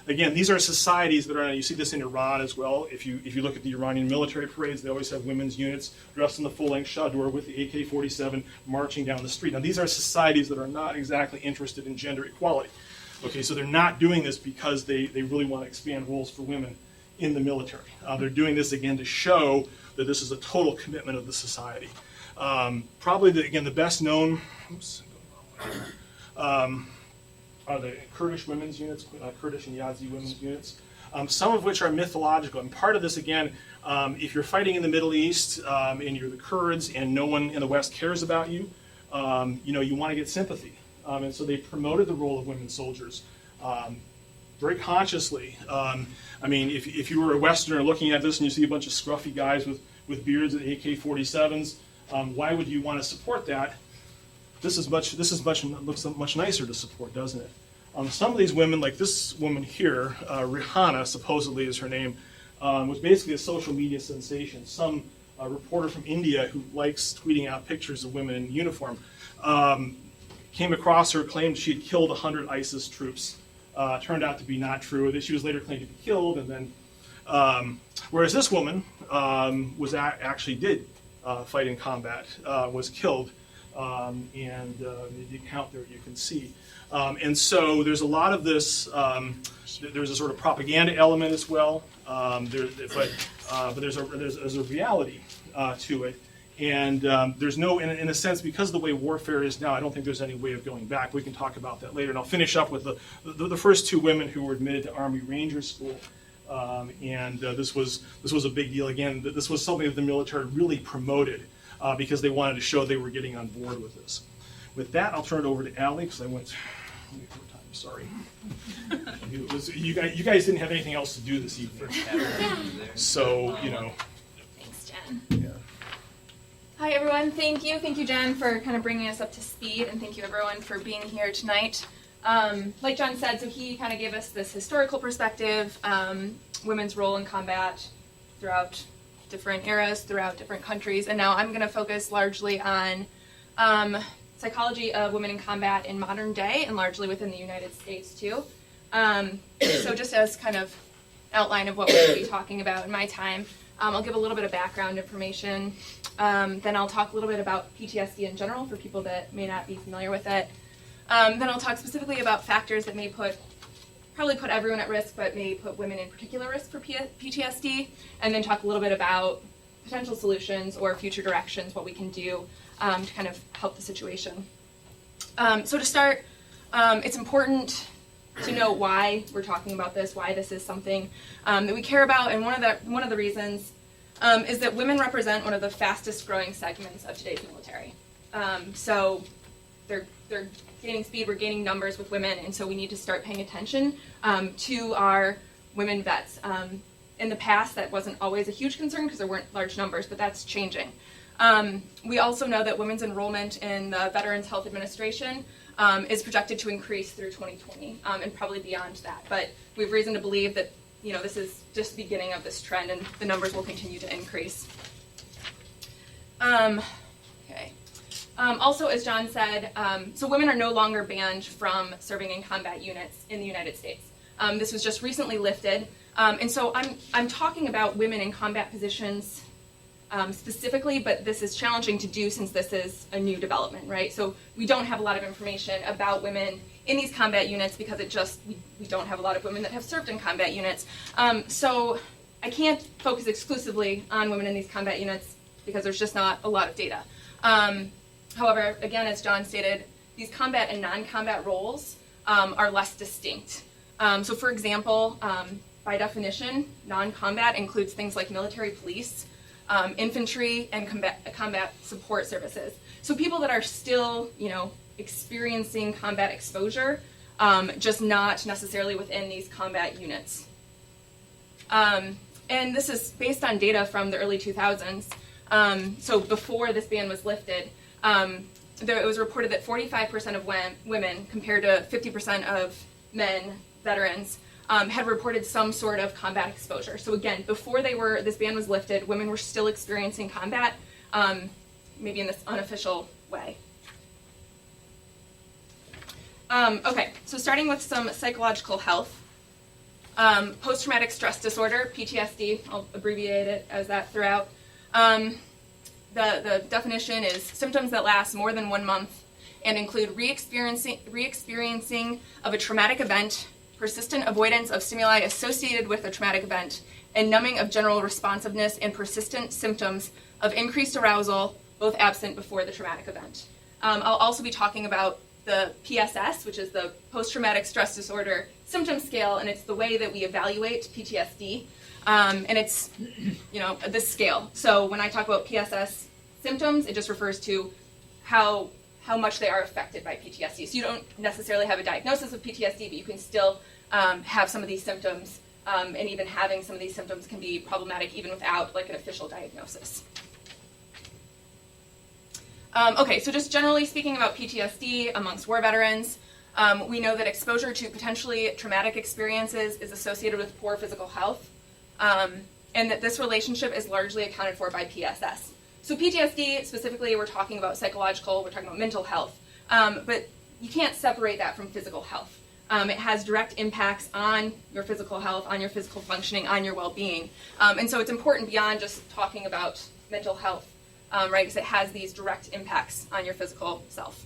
again, these are societies that are, you see this in Iran as well. If you look at the Iranian military parades, they always have women's units dressed in the full-length chador with the AK-47 marching down the street. Now, these are societies that are not exactly interested in gender equality. Okay, so they're not doing this because they really want to expand roles for women in the military. They're doing this, again, to show that this is a total commitment of the society. Probably, the best known are the Kurdish women's units, Kurdish and Yazidi women's units, some of which are mythological. And part of this, again, if you're fighting in the Middle East and you're the Kurds and no one in the West cares about you, you want to get sympathy. And so they promoted the role of women soldiers very consciously. If you were a Westerner looking at this and you see a bunch of scruffy guys with beards and AK-47s, why would you want to support that? This looks much nicer to support, doesn't it? Some of these women, like this woman here, Rihanna, supposedly is her name, was basically a social media sensation. Some reporter from India who likes tweeting out pictures of women in uniform came across her, claimed she had killed 100 ISIS troops. Turned out to be not true. That she was later claimed to be killed, and then, whereas this woman actually did fight in combat, was killed, and the account there you can see. And so there's a lot of this. There's a sort of propaganda element as well, but there's a reality to it. And there's no, in a sense, because of the way warfare is now, I don't think there's any way of going back. We can talk about that later. And I'll finish up with the first two women who were admitted to Army Ranger School. This was a big deal. Again, this was something that the military really promoted because they wanted to show they were getting on board with this. With that, I'll turn it over to Allie because I went over time. Sorry. You guys didn't have anything else to do this evening. So, Thanks, Jen. Yeah. Hi, everyone. Thank you, Jen, for kind of bringing us up to speed, and thank you, everyone, for being here tonight. Like John said, so he kind of gave us this historical perspective, women's role in combat throughout different eras, throughout different countries, and now I'm going to focus largely on psychology of women in combat in modern day, and largely within the United States, too. So just as kind of outline of what we're going to be talking about in my time, I'll give a little bit of background information. Then I'll talk a little bit about PTSD in general for people that may not be familiar with it. Then I'll talk specifically about factors that may probably put everyone at risk, but may put women in particular risk for PTSD. And then talk a little bit about potential solutions or future directions, what we can do to kind of help the situation. So to start, it's important to know why we're talking about this, why this is something that we care about, and one of the reasons is that women represent one of the fastest growing segments of today's military. So they're gaining speed, we're gaining numbers with women, and so we need to start paying attention to our women vets. In the past, that wasn't always a huge concern because there weren't large numbers, but that's changing. We also know that women's enrollment in the Veterans Health Administration is projected to increase through 2020 and probably beyond that. But we have reason to believe that this is just the beginning of this trend, and the numbers will continue to increase. Okay. Also, as John said, so women are no longer banned from serving in combat units in the United States. This was just recently lifted, and so I'm talking about women in combat positions specifically, but this is challenging to do since this is a new development, right? So we don't have a lot of information about women in these combat units because we don't have a lot of women that have served in combat units. So I can't focus exclusively on women in these combat units because there's just not a lot of data. However, again, as John stated, these combat and non-combat roles are less distinct. So for example, by definition, non-combat includes things like military police, infantry, and combat support services. So people that are still, experiencing combat exposure, just not necessarily within these combat units. And this is based on data from the early 2000s. So before this ban was lifted, it was reported that 45% of women, compared to 50% of men, veterans, had reported some sort of combat exposure. So again, before this ban was lifted, women were still experiencing combat, maybe in this unofficial way. Okay, so starting with some psychological health. Post-traumatic stress disorder, PTSD, I'll abbreviate it as that throughout. The definition is symptoms that last more than 1 month and include re-experiencing of a traumatic event, persistent avoidance of stimuli associated with a traumatic event, and numbing of general responsiveness and persistent symptoms of increased arousal, both absent before the traumatic event. I'll also be talking about the PSS, which is the Post-Traumatic Stress Disorder Symptom Scale, and it's the way that we evaluate PTSD. And it's, this scale. So when I talk about PSS symptoms, it just refers to how much they are affected by PTSD. So you don't necessarily have a diagnosis of PTSD, but you can still have some of these symptoms, and even having some of these symptoms can be problematic even without like an official diagnosis. Okay, so just generally speaking about PTSD amongst war veterans, we know that exposure to potentially traumatic experiences is associated with poor physical health, and that this relationship is largely accounted for by PSS. So PTSD, specifically, we're talking about psychological, we're talking about mental health, but you can't separate that from physical health. It has direct impacts on your physical health, on your physical functioning, on your well-being. And so it's important beyond just talking about mental health, right, because it has these direct impacts on your physical self.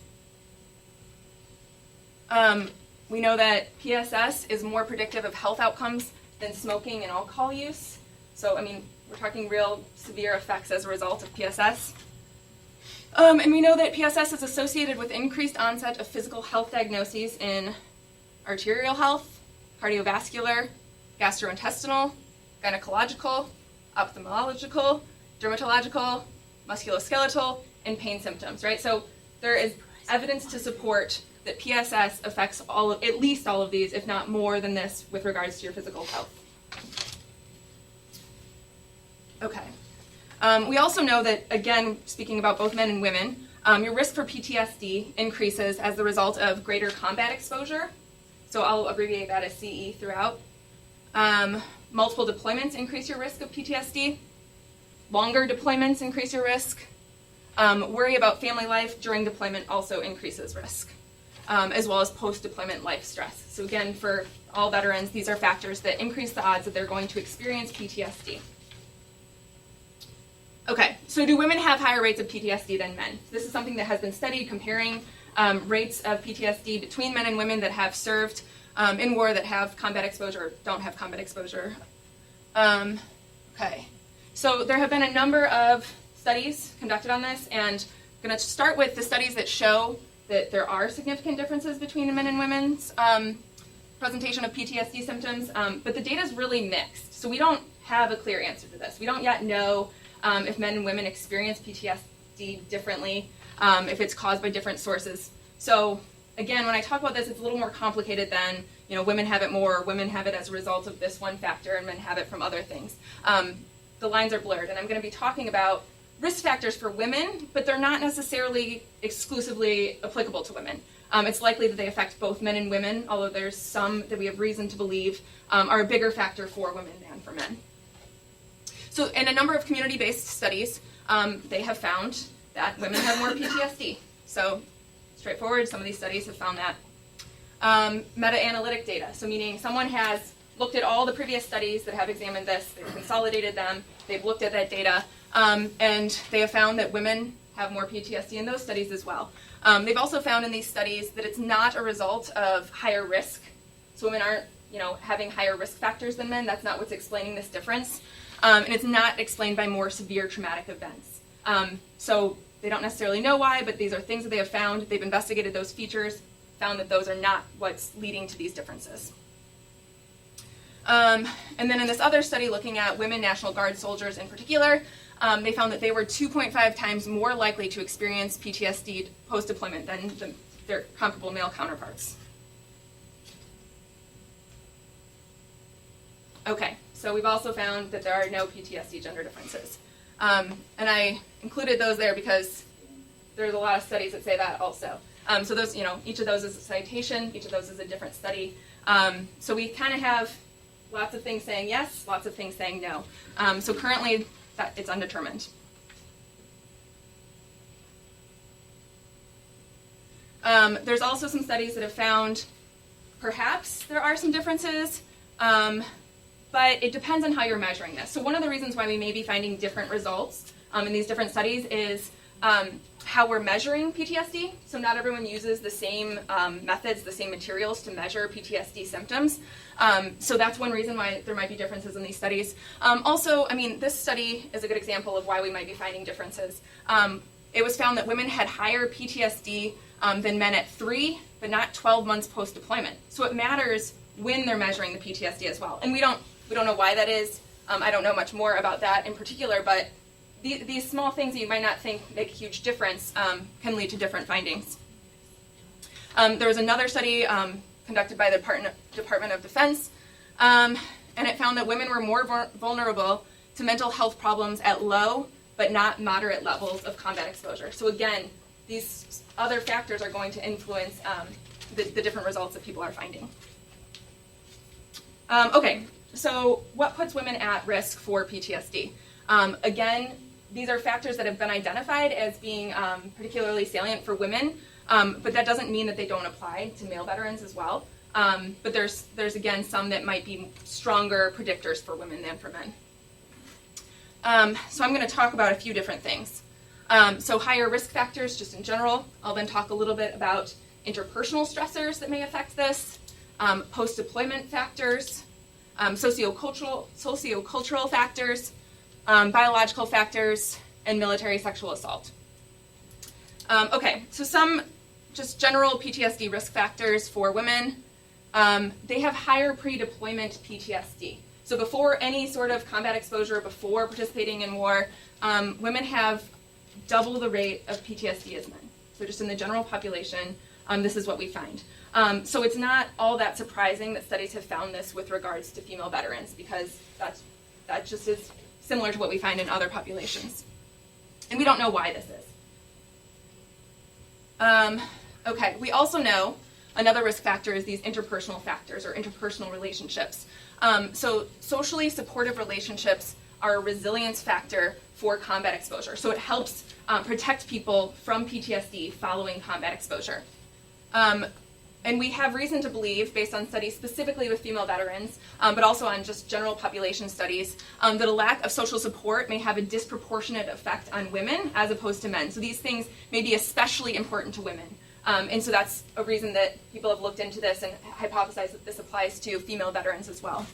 We know that PSS is more predictive of health outcomes than smoking and alcohol use. So, we're talking real severe effects as a result of PSS. And we know that PSS is associated with increased onset of physical health diagnoses in arterial health, cardiovascular, gastrointestinal, gynecological, ophthalmological, dermatological, musculoskeletal, and pain symptoms, right? So there is evidence to support that PSS affects at least all of these, if not more than this, with regards to your physical health. Okay. We also know that, again, speaking about both men and women, your risk for PTSD increases as the result of greater combat exposure. So I'll abbreviate that as CE throughout. Multiple deployments increase your risk of PTSD. Longer deployments increase your risk. Worry about family life during deployment also increases risk, as well as post-deployment life stress. So again, for all veterans, these are factors that increase the odds that they're going to experience PTSD. Okay, so do women have higher rates of PTSD than men? This is something that has been studied, comparing rates of PTSD between men and women that have served in war, that have combat exposure, or don't have combat exposure. Okay, so there have been a number of studies conducted on this, and I'm going to start with the studies that show that there are significant differences between men and women's presentation of PTSD symptoms, but the data is really mixed, so we don't have a clear answer to this. We don't yet know if men and women experience PTSD differently, if it's caused by different sources. So again, when I talk about this, it's a little more complicated than, women have it more, women have it as a result of this one factor, and men have it from other things. The lines are blurred, and I'm going to be talking about risk factors for women, but they're not necessarily exclusively applicable to women. It's likely that they affect both men and women, although there's some that we have reason to believe are a bigger factor for women than for men. So in a number of community-based studies, they have found that women have more PTSD. So straightforward, some of these studies have found that. Meta-analytic data, so meaning someone has looked at all the previous studies that have examined this, they've consolidated them, they've looked at that data, and they have found that women have more PTSD in those studies as well. They've also found in these studies that it's not a result of higher risk. So women aren't, having higher risk factors than men. That's not what's explaining this difference. And it's not explained by more severe traumatic events. So they don't necessarily know why, but these are things that they have found. They've investigated those features, found that those are not what's leading to these differences. And then in this other study looking at women National Guard soldiers in particular, they found that they were 2.5 times more likely to experience PTSD post-deployment than their comparable male counterparts. Okay, so we've also found that there are no PTSD gender differences. And I included those there because there's a lot of studies that say that also. So those, each of those is a citation, each of those is a different study. So we kind of have lots of things saying yes, lots of things saying no. So currently, it's undetermined. There's also some studies that have found perhaps there are some differences, but it depends on how you're measuring this. So one of the reasons why we may be finding different results in these different studies is how we're measuring PTSD. So not everyone uses the same methods, the same materials to measure PTSD symptoms. So that's one reason why there might be differences in these studies. Also, this study is a good example of why we might be finding differences. it was found that women had higher PTSD than men at 3, but not 12 months post-deployment. So it matters when they're measuring the PTSD as well. And we don't know why that is. I don't know much more about that in particular, but these small things that you might not think make a huge difference can lead to different findings. There was another study conducted by the Department of Defense, and it found that women were more vulnerable to mental health problems at low but not moderate levels of combat exposure. So again, these other factors are going to influence the different results that people are finding. Okay, so what puts women at risk for PTSD? Again, these are factors that have been identified as being particularly salient for women, but that doesn't mean that they don't apply to male veterans as well. But there's again some that might be stronger predictors for women than for men. So I'm going to talk about a few different things. So higher risk factors, just in general. I'll then talk a little bit about interpersonal stressors that may affect this, post-deployment factors, sociocultural factors, biological factors, and military sexual assault. Okay, so some just general PTSD risk factors for women. They have higher pre-deployment PTSD. So before any sort of combat exposure, before participating in war, women have double the rate of PTSD as men. So just in the general population, this is what we find. So it's not all that surprising that studies have found this with regards to female veterans, because that just is similar to what we find in other populations. And we don't know why this is. Okay, we also know another risk factor is these interpersonal factors or interpersonal relationships. So socially supportive relationships are a resilience factor for combat exposure. So it helps protect people from PTSD following combat exposure. And we have reason to believe, based on studies specifically with female veterans, but also on just general population studies, that a lack of social support may have a disproportionate effect on women as opposed to men. So these things may be especially important to women. And so that's a reason that people have looked into this and hypothesized that this applies to female veterans as well.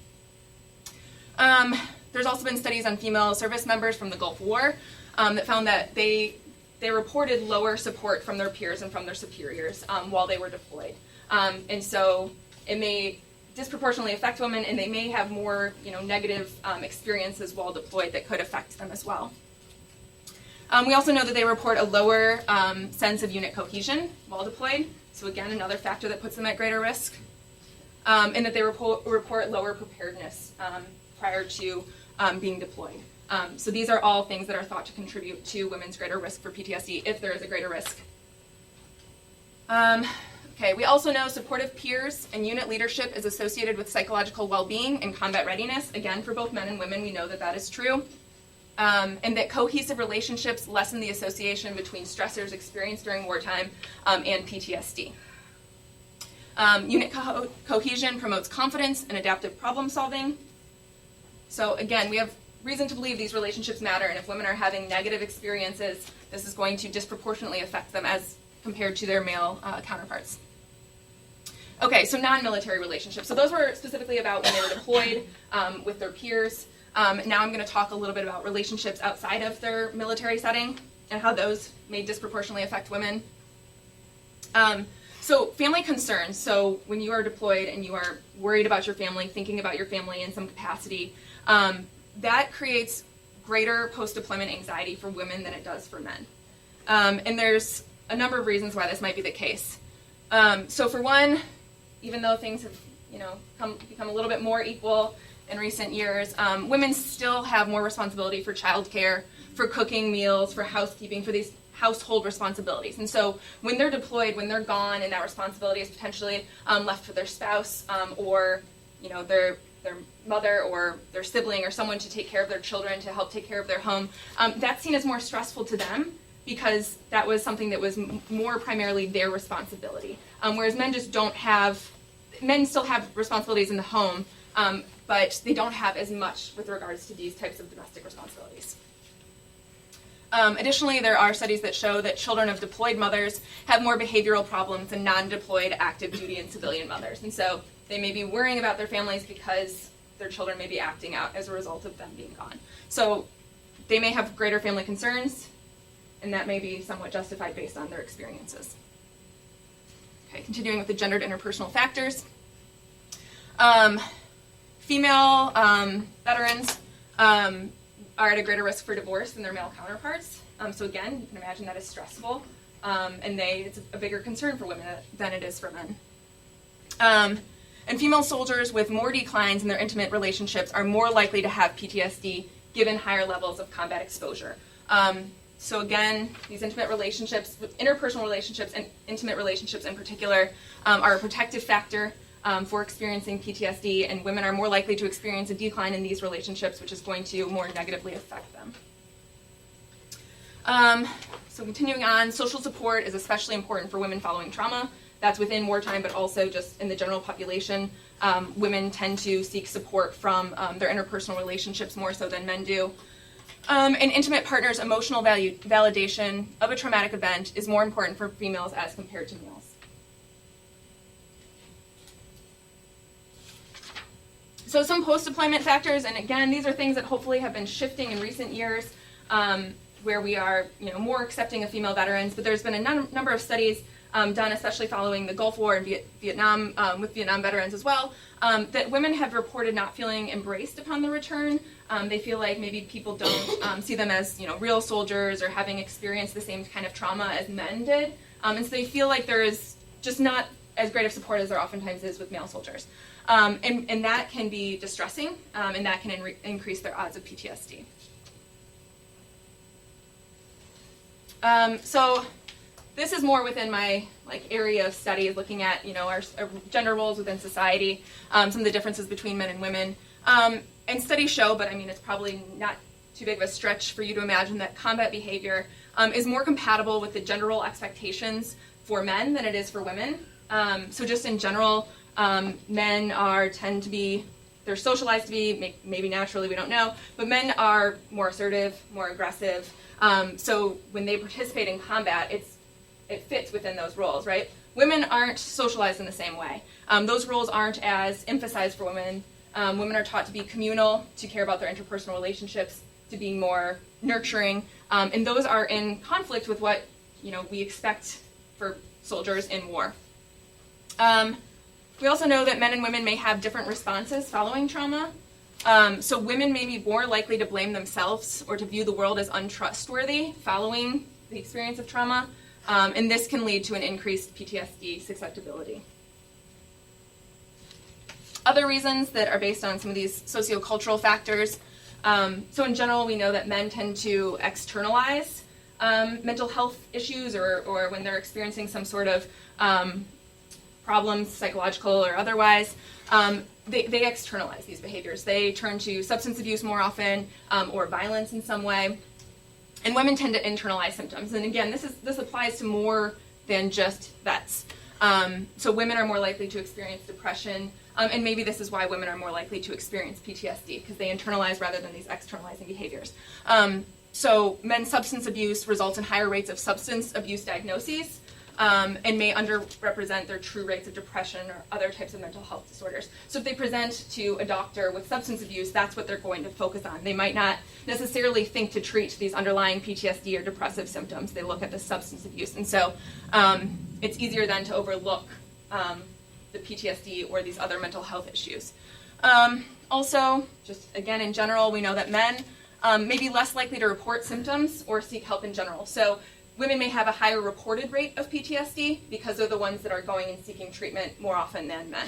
There's also been studies on female service members from the Gulf War that found that they reported lower support from their peers and from their superiors while they were deployed. And so it may disproportionately affect women, and they may have more negative experiences while deployed that could affect them as well. We also know that they report a lower sense of unit cohesion while deployed. So again, another factor that puts them at greater risk. And that they report lower preparedness prior to being deployed. So these are all things that are thought to contribute to women's greater risk for PTSD if there is a greater risk. Okay, we also know supportive peers and unit leadership is associated with psychological well-being and combat readiness. Again, for both men and women, we know that that is true. And that cohesive relationships lessen the association between stressors experienced during wartime and PTSD. Unit cohesion promotes confidence and adaptive problem solving. So again, we have reason to believe these relationships matter, and if women are having negative experiences, this is going to disproportionately affect them as compared to their male counterparts. Okay, so non-military relationships. So those were specifically about when they were deployed with their peers. Now I'm going to talk a little bit about relationships outside of their military setting and how those may disproportionately affect women. So family concerns. So when you are deployed and you are worried about your family, thinking about your family in some capacity, that creates greater post-deployment anxiety for women than it does for men. And there's a number of reasons why this might be the case. So for one, even though things have become a little bit more equal in recent years, women still have more responsibility for childcare, for cooking meals, for housekeeping, for these household responsibilities. And so when they're deployed, when they're gone, and that responsibility is potentially left for their spouse or their mother or their sibling or someone to take care of their children, to help take care of their home, that's seen as more stressful to them because that was something that was more primarily their responsibility. Whereas men still have responsibilities in the home, but they don't have as much with regards to these types of domestic responsibilities. Additionally, there are studies that show that children of deployed mothers have more behavioral problems than non-deployed active duty and civilian mothers. And so they may be worrying about their families because their children may be acting out as a result of them being gone. So they may have greater family concerns. and that may be somewhat justified based on their experiences. Okay, continuing with the gendered interpersonal factors. Female veterans are at a greater risk for divorce than their male counterparts. So again, you can imagine that is stressful, and it's a bigger concern for women than it is for men. And female soldiers with more declines in their intimate relationships are more likely to have PTSD given higher levels of combat exposure. So again, these intimate relationships, interpersonal relationships and intimate relationships in particular, are a protective factor for experiencing PTSD, and women are more likely to experience a decline in these relationships, which is going to more negatively affect them. So continuing on, social support is especially important for women following trauma. That's within wartime, but also just in the general population. Women tend to seek support from their interpersonal relationships more so than men do. An intimate partner's emotional validation of a traumatic event is more important for females as compared to males. So some post-deployment factors, and again, these are things that hopefully have been shifting in recent years, where we are, more accepting of female veterans. But there's been a number of studies done, especially following the Gulf War and Vietnam, with Vietnam veterans as well, that women have reported not feeling embraced upon the return. They feel like maybe people don't see them as real soldiers or having experienced the same kind of trauma as men did, and so they feel like there is just not as great of support as there oftentimes is with male soldiers, and that can be distressing, and that can increase their odds of PTSD. So this is more within my area of study, looking at our gender roles within society, some of the differences between men and women. And studies show, but it's probably not too big of a stretch for you to imagine that combat behavior is more compatible with the gender role expectations for men than it is for women. So just in general, men tend to be, they're socialized to be, maybe naturally, we don't know, but men are more assertive, more aggressive. So when they participate in combat, it fits within those roles, right? Women aren't socialized in the same way. Those roles aren't as emphasized for women. Women are taught to be communal, to care about their interpersonal relationships, to be more nurturing, and those are in conflict with what we expect for soldiers in war. We also know that men and women may have different responses following trauma. So women may be more likely to blame themselves or to view the world as untrustworthy following the experience of trauma, and this can lead to an increased PTSD susceptibility. Other reasons that are based on some of these sociocultural factors. So in general, we know that men tend to externalize mental health issues or when they're experiencing some sort of problems, psychological or otherwise, they externalize these behaviors. They turn to substance abuse more often or violence in some way. And women tend to internalize symptoms. And again, this applies to more than just vets. So women are more likely to experience depression, and maybe this is why women are more likely to experience PTSD, because they internalize rather than these externalizing behaviors. So men's substance abuse results in higher rates of substance abuse diagnoses, and may underrepresent their true rates of depression or other types of mental health disorders. So if they present to a doctor with substance abuse, that's what they're going to focus on. They might not necessarily think to treat these underlying PTSD or depressive symptoms. They look at the substance abuse. And so it's easier then to overlook the PTSD or these other mental health issues. Also, just again in general, we know that men may be less likely to report symptoms or seek help in general. So women may have a higher reported rate of PTSD because they're the ones that are going and seeking treatment more often than men.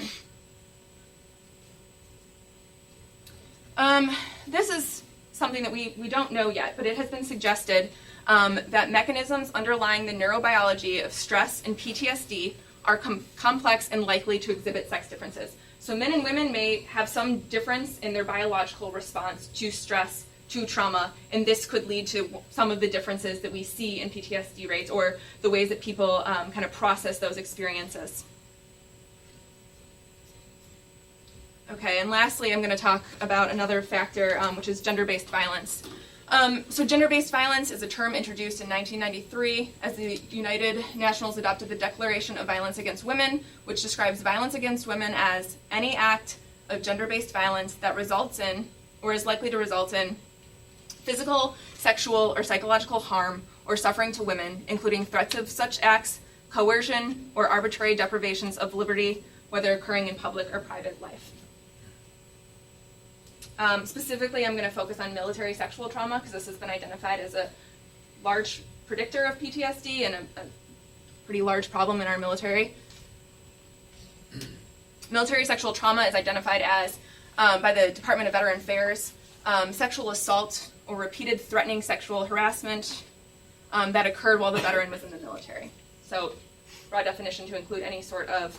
This is something that we don't know yet, but it has been suggested that mechanisms underlying the neurobiology of stress and PTSD are complex and likely to exhibit sex differences. So men and women may have some difference in their biological response to stress, to trauma, and this could lead to some of the differences that we see in PTSD rates or the ways that people kind of process those experiences. Okay, and lastly, I'm going to talk about another factor, which is gender-based violence. So gender-based violence is a term introduced in 1993 as the United Nations adopted the Declaration of Violence Against Women, which describes violence against women as any act of gender-based violence that results in or is likely to result in physical, sexual, or psychological harm or suffering to women, including threats of such acts, coercion, or arbitrary deprivations of liberty, whether occurring in public or private life. Specifically, I'm going to focus on military sexual trauma because this has been identified as a large predictor of PTSD and a pretty large problem in our military. Military sexual trauma is identified as, by the Department of Veteran Affairs, sexual assault or repeated threatening sexual harassment that occurred while the veteran was in the military. So, broad definition to include any sort of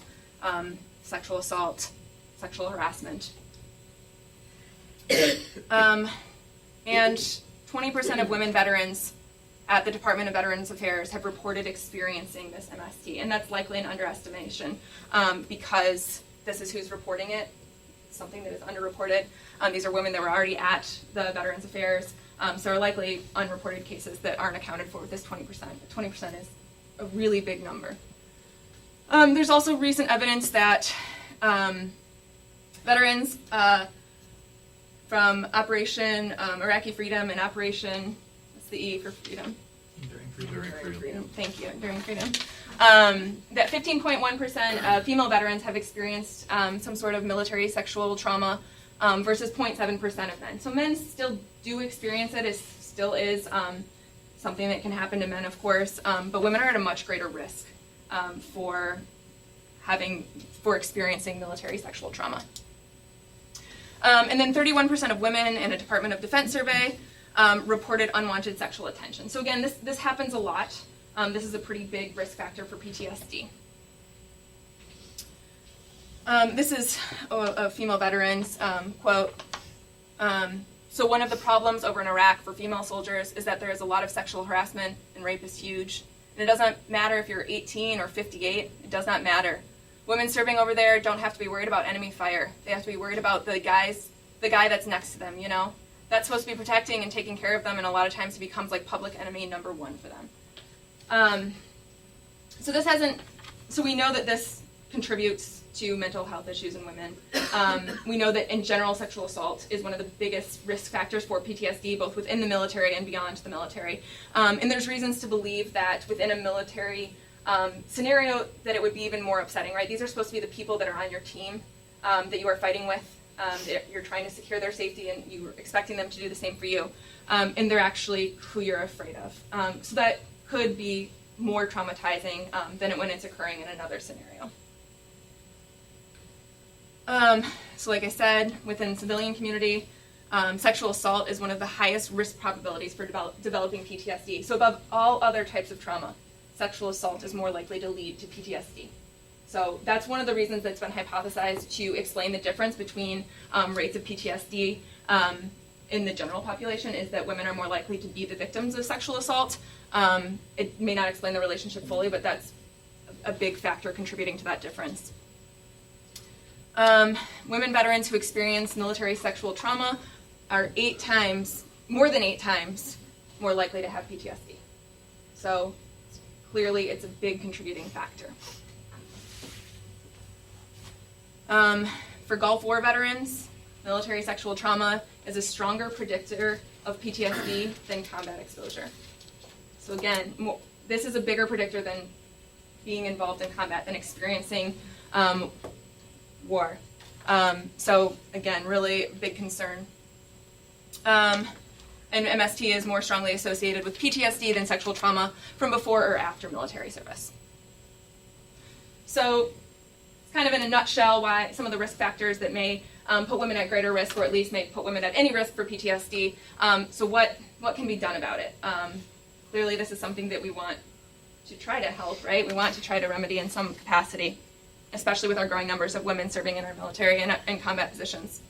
sexual assault, sexual harassment. And 20% of women veterans at the Department of Veterans Affairs have reported experiencing this MST, and that's likely an underestimation because this is who's reporting it, something that is underreported. These are women that were already at the Veterans Affairs, so are likely unreported cases that aren't accounted for with this 20%. 20% is a really big number. There's also recent evidence that veterans from Operation Iraqi Freedom and Operation, what's the E for freedom? Enduring freedom. Thank you, Enduring Freedom. That 15.1% of female veterans have experienced some sort of military sexual trauma versus 0.7% of men. So men still do experience it. It still is something that can happen to men, of course, but women are at a much greater risk for experiencing military sexual trauma. And then 31% of women in a Department of Defense survey reported unwanted sexual attention. So again, this happens a lot. This is a pretty big risk factor for PTSD. This is a female veteran's quote. So one of the problems over in Iraq for female soldiers is that there is a lot of sexual harassment and rape is huge. And it doesn't matter if you're 18 or 58. It does not matter. Women serving over there don't have to be worried about enemy fire. They have to be worried about the guy that's next to them, you know? That's supposed to be protecting and taking care of them, and a lot of times it becomes like public enemy number one for them. So we know that this contributes to mental health issues in women. We know that in general, sexual assault is one of the biggest risk factors for PTSD, both within the military and beyond the military. And there's reasons to believe that within a military scenario that it would be even more upsetting, right? These are supposed to be the people that are on your team that you are fighting with. You're trying to secure their safety and you're expecting them to do the same for you. And they're actually who you're afraid of. So that could be more traumatizing than when it's occurring in another scenario. So like I said, within the civilian community, sexual assault is one of the highest risk probabilities for developing PTSD. So above all other types of trauma, sexual assault is more likely to lead to PTSD. So that's one of the reasons that's been hypothesized to explain the difference between rates of PTSD in the general population is that women are more likely to be the victims of sexual assault. It may not explain the relationship fully, but that's a big factor contributing to that difference. Women veterans who experience military sexual trauma are more than 8 times more likely to have PTSD. So clearly it's a big contributing factor. For Gulf War veterans, military sexual trauma is a stronger predictor of PTSD than combat exposure. So again, this is a bigger predictor than being involved in combat, than experiencing war. So again, really big concern. And MST is more strongly associated with PTSD than sexual trauma from before or after military service. So kind of in a nutshell why some of the risk factors that may put women at greater risk, or at least may put women at any risk for PTSD. So what can be done about it? Clearly this is something that we want to try to help, right? We want to try to remedy in some capacity, especially with our growing numbers of women serving in our military and combat positions.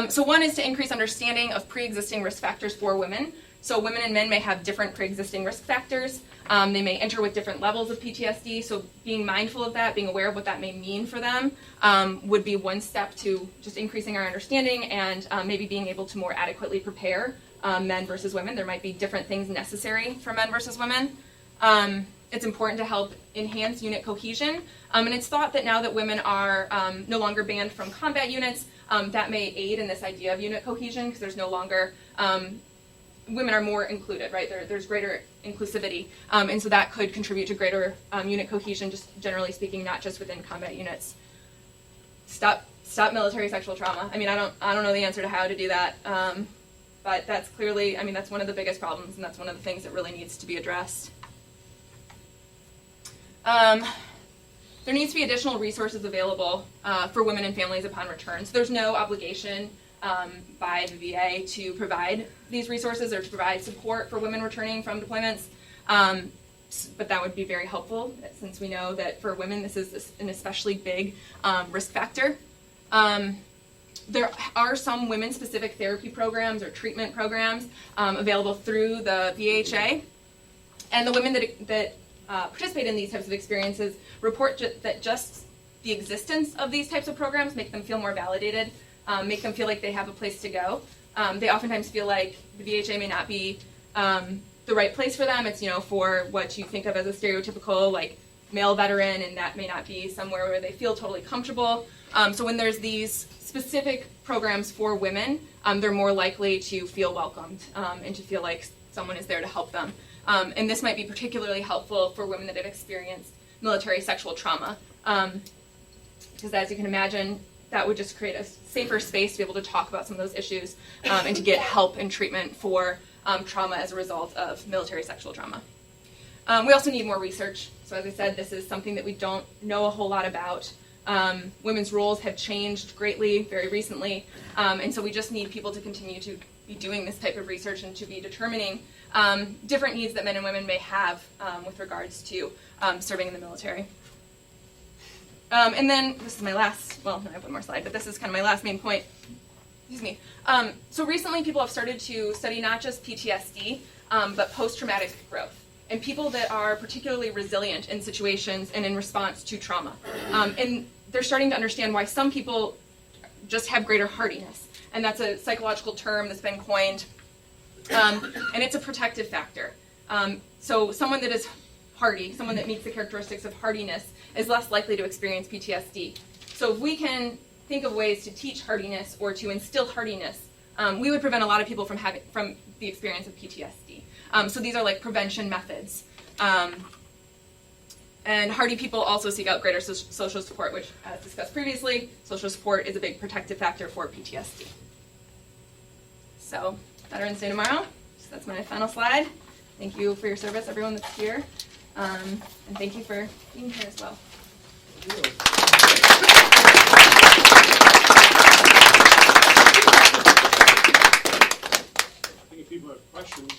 So one is to increase understanding of pre-existing risk factors for women. So women and men may have different pre-existing risk factors. They may enter with different levels of PTSD, so being mindful of that, being aware of what that may mean for them, would be one step to just increasing our understanding and maybe being able to more adequately prepare men versus women. There might be different things necessary for men versus women. It's important to help enhance unit cohesion, and it's thought that now that women are no longer banned from combat units, that may aid in this idea of unit cohesion because there's no longer women are more included, right? There's greater inclusivity, and so that could contribute to greater unit cohesion, just generally speaking, not just within combat units. Stop military sexual trauma. I mean, I don't know the answer to how to do that, but that's clearly, I mean, that's one of the biggest problems, and that's one of the things that really needs to be addressed. There needs to be additional resources available for women and families upon return. So there's no obligation by the VA to provide these resources or to provide support for women returning from deployments. But that would be very helpful, since we know that for women this is an especially big risk factor. There are some women-specific therapy programs or treatment programs available through the VHA, and the women that participate in these types of experiences report that just the existence of these types of programs make them feel more validated, make them feel like they have a place to go. They oftentimes feel like the VHA may not be the right place for them. It's, you know, for what you think of as a stereotypical, like, male veteran, and that may not be somewhere where they feel totally comfortable. So when there's these specific programs for women, they're more likely to feel welcomed and to feel like someone is there to help them. And this might be particularly helpful for women that have experienced military sexual trauma, because as you can imagine, that would just create a safer space to be able to talk about some of those issues and to get help and treatment for trauma as a result of military sexual trauma. We also need more research. So as I said, this is something that we don't know a whole lot about. Women's roles have changed greatly very recently, and so we just need people to continue to be doing this type of research and to be determining different needs that men and women may have with regards to serving in the military. And then, this is my last, well, I have one more slide, but this is kind of my last main point. Excuse me. So recently people have started to study not just PTSD, but post-traumatic growth, and people that are particularly resilient in situations and in response to trauma. And they're starting to understand why some people just have greater hardiness, and that's a psychological term that's been coined, and it's a protective factor. So someone that is hardy, someone that meets the characteristics of hardiness, is less likely to experience PTSD. So if we can think of ways to teach hardiness or to instill hardiness, we would prevent a lot of people from the experience of PTSD. So these are like prevention methods. And hardy people also seek out greater social support, which, as discussed previously, social support is a big protective factor for PTSD. So, Veterans Day tomorrow. So that's my final slide. Thank you for your service, everyone that's here. And thank you for being here as well. I think if people have questions,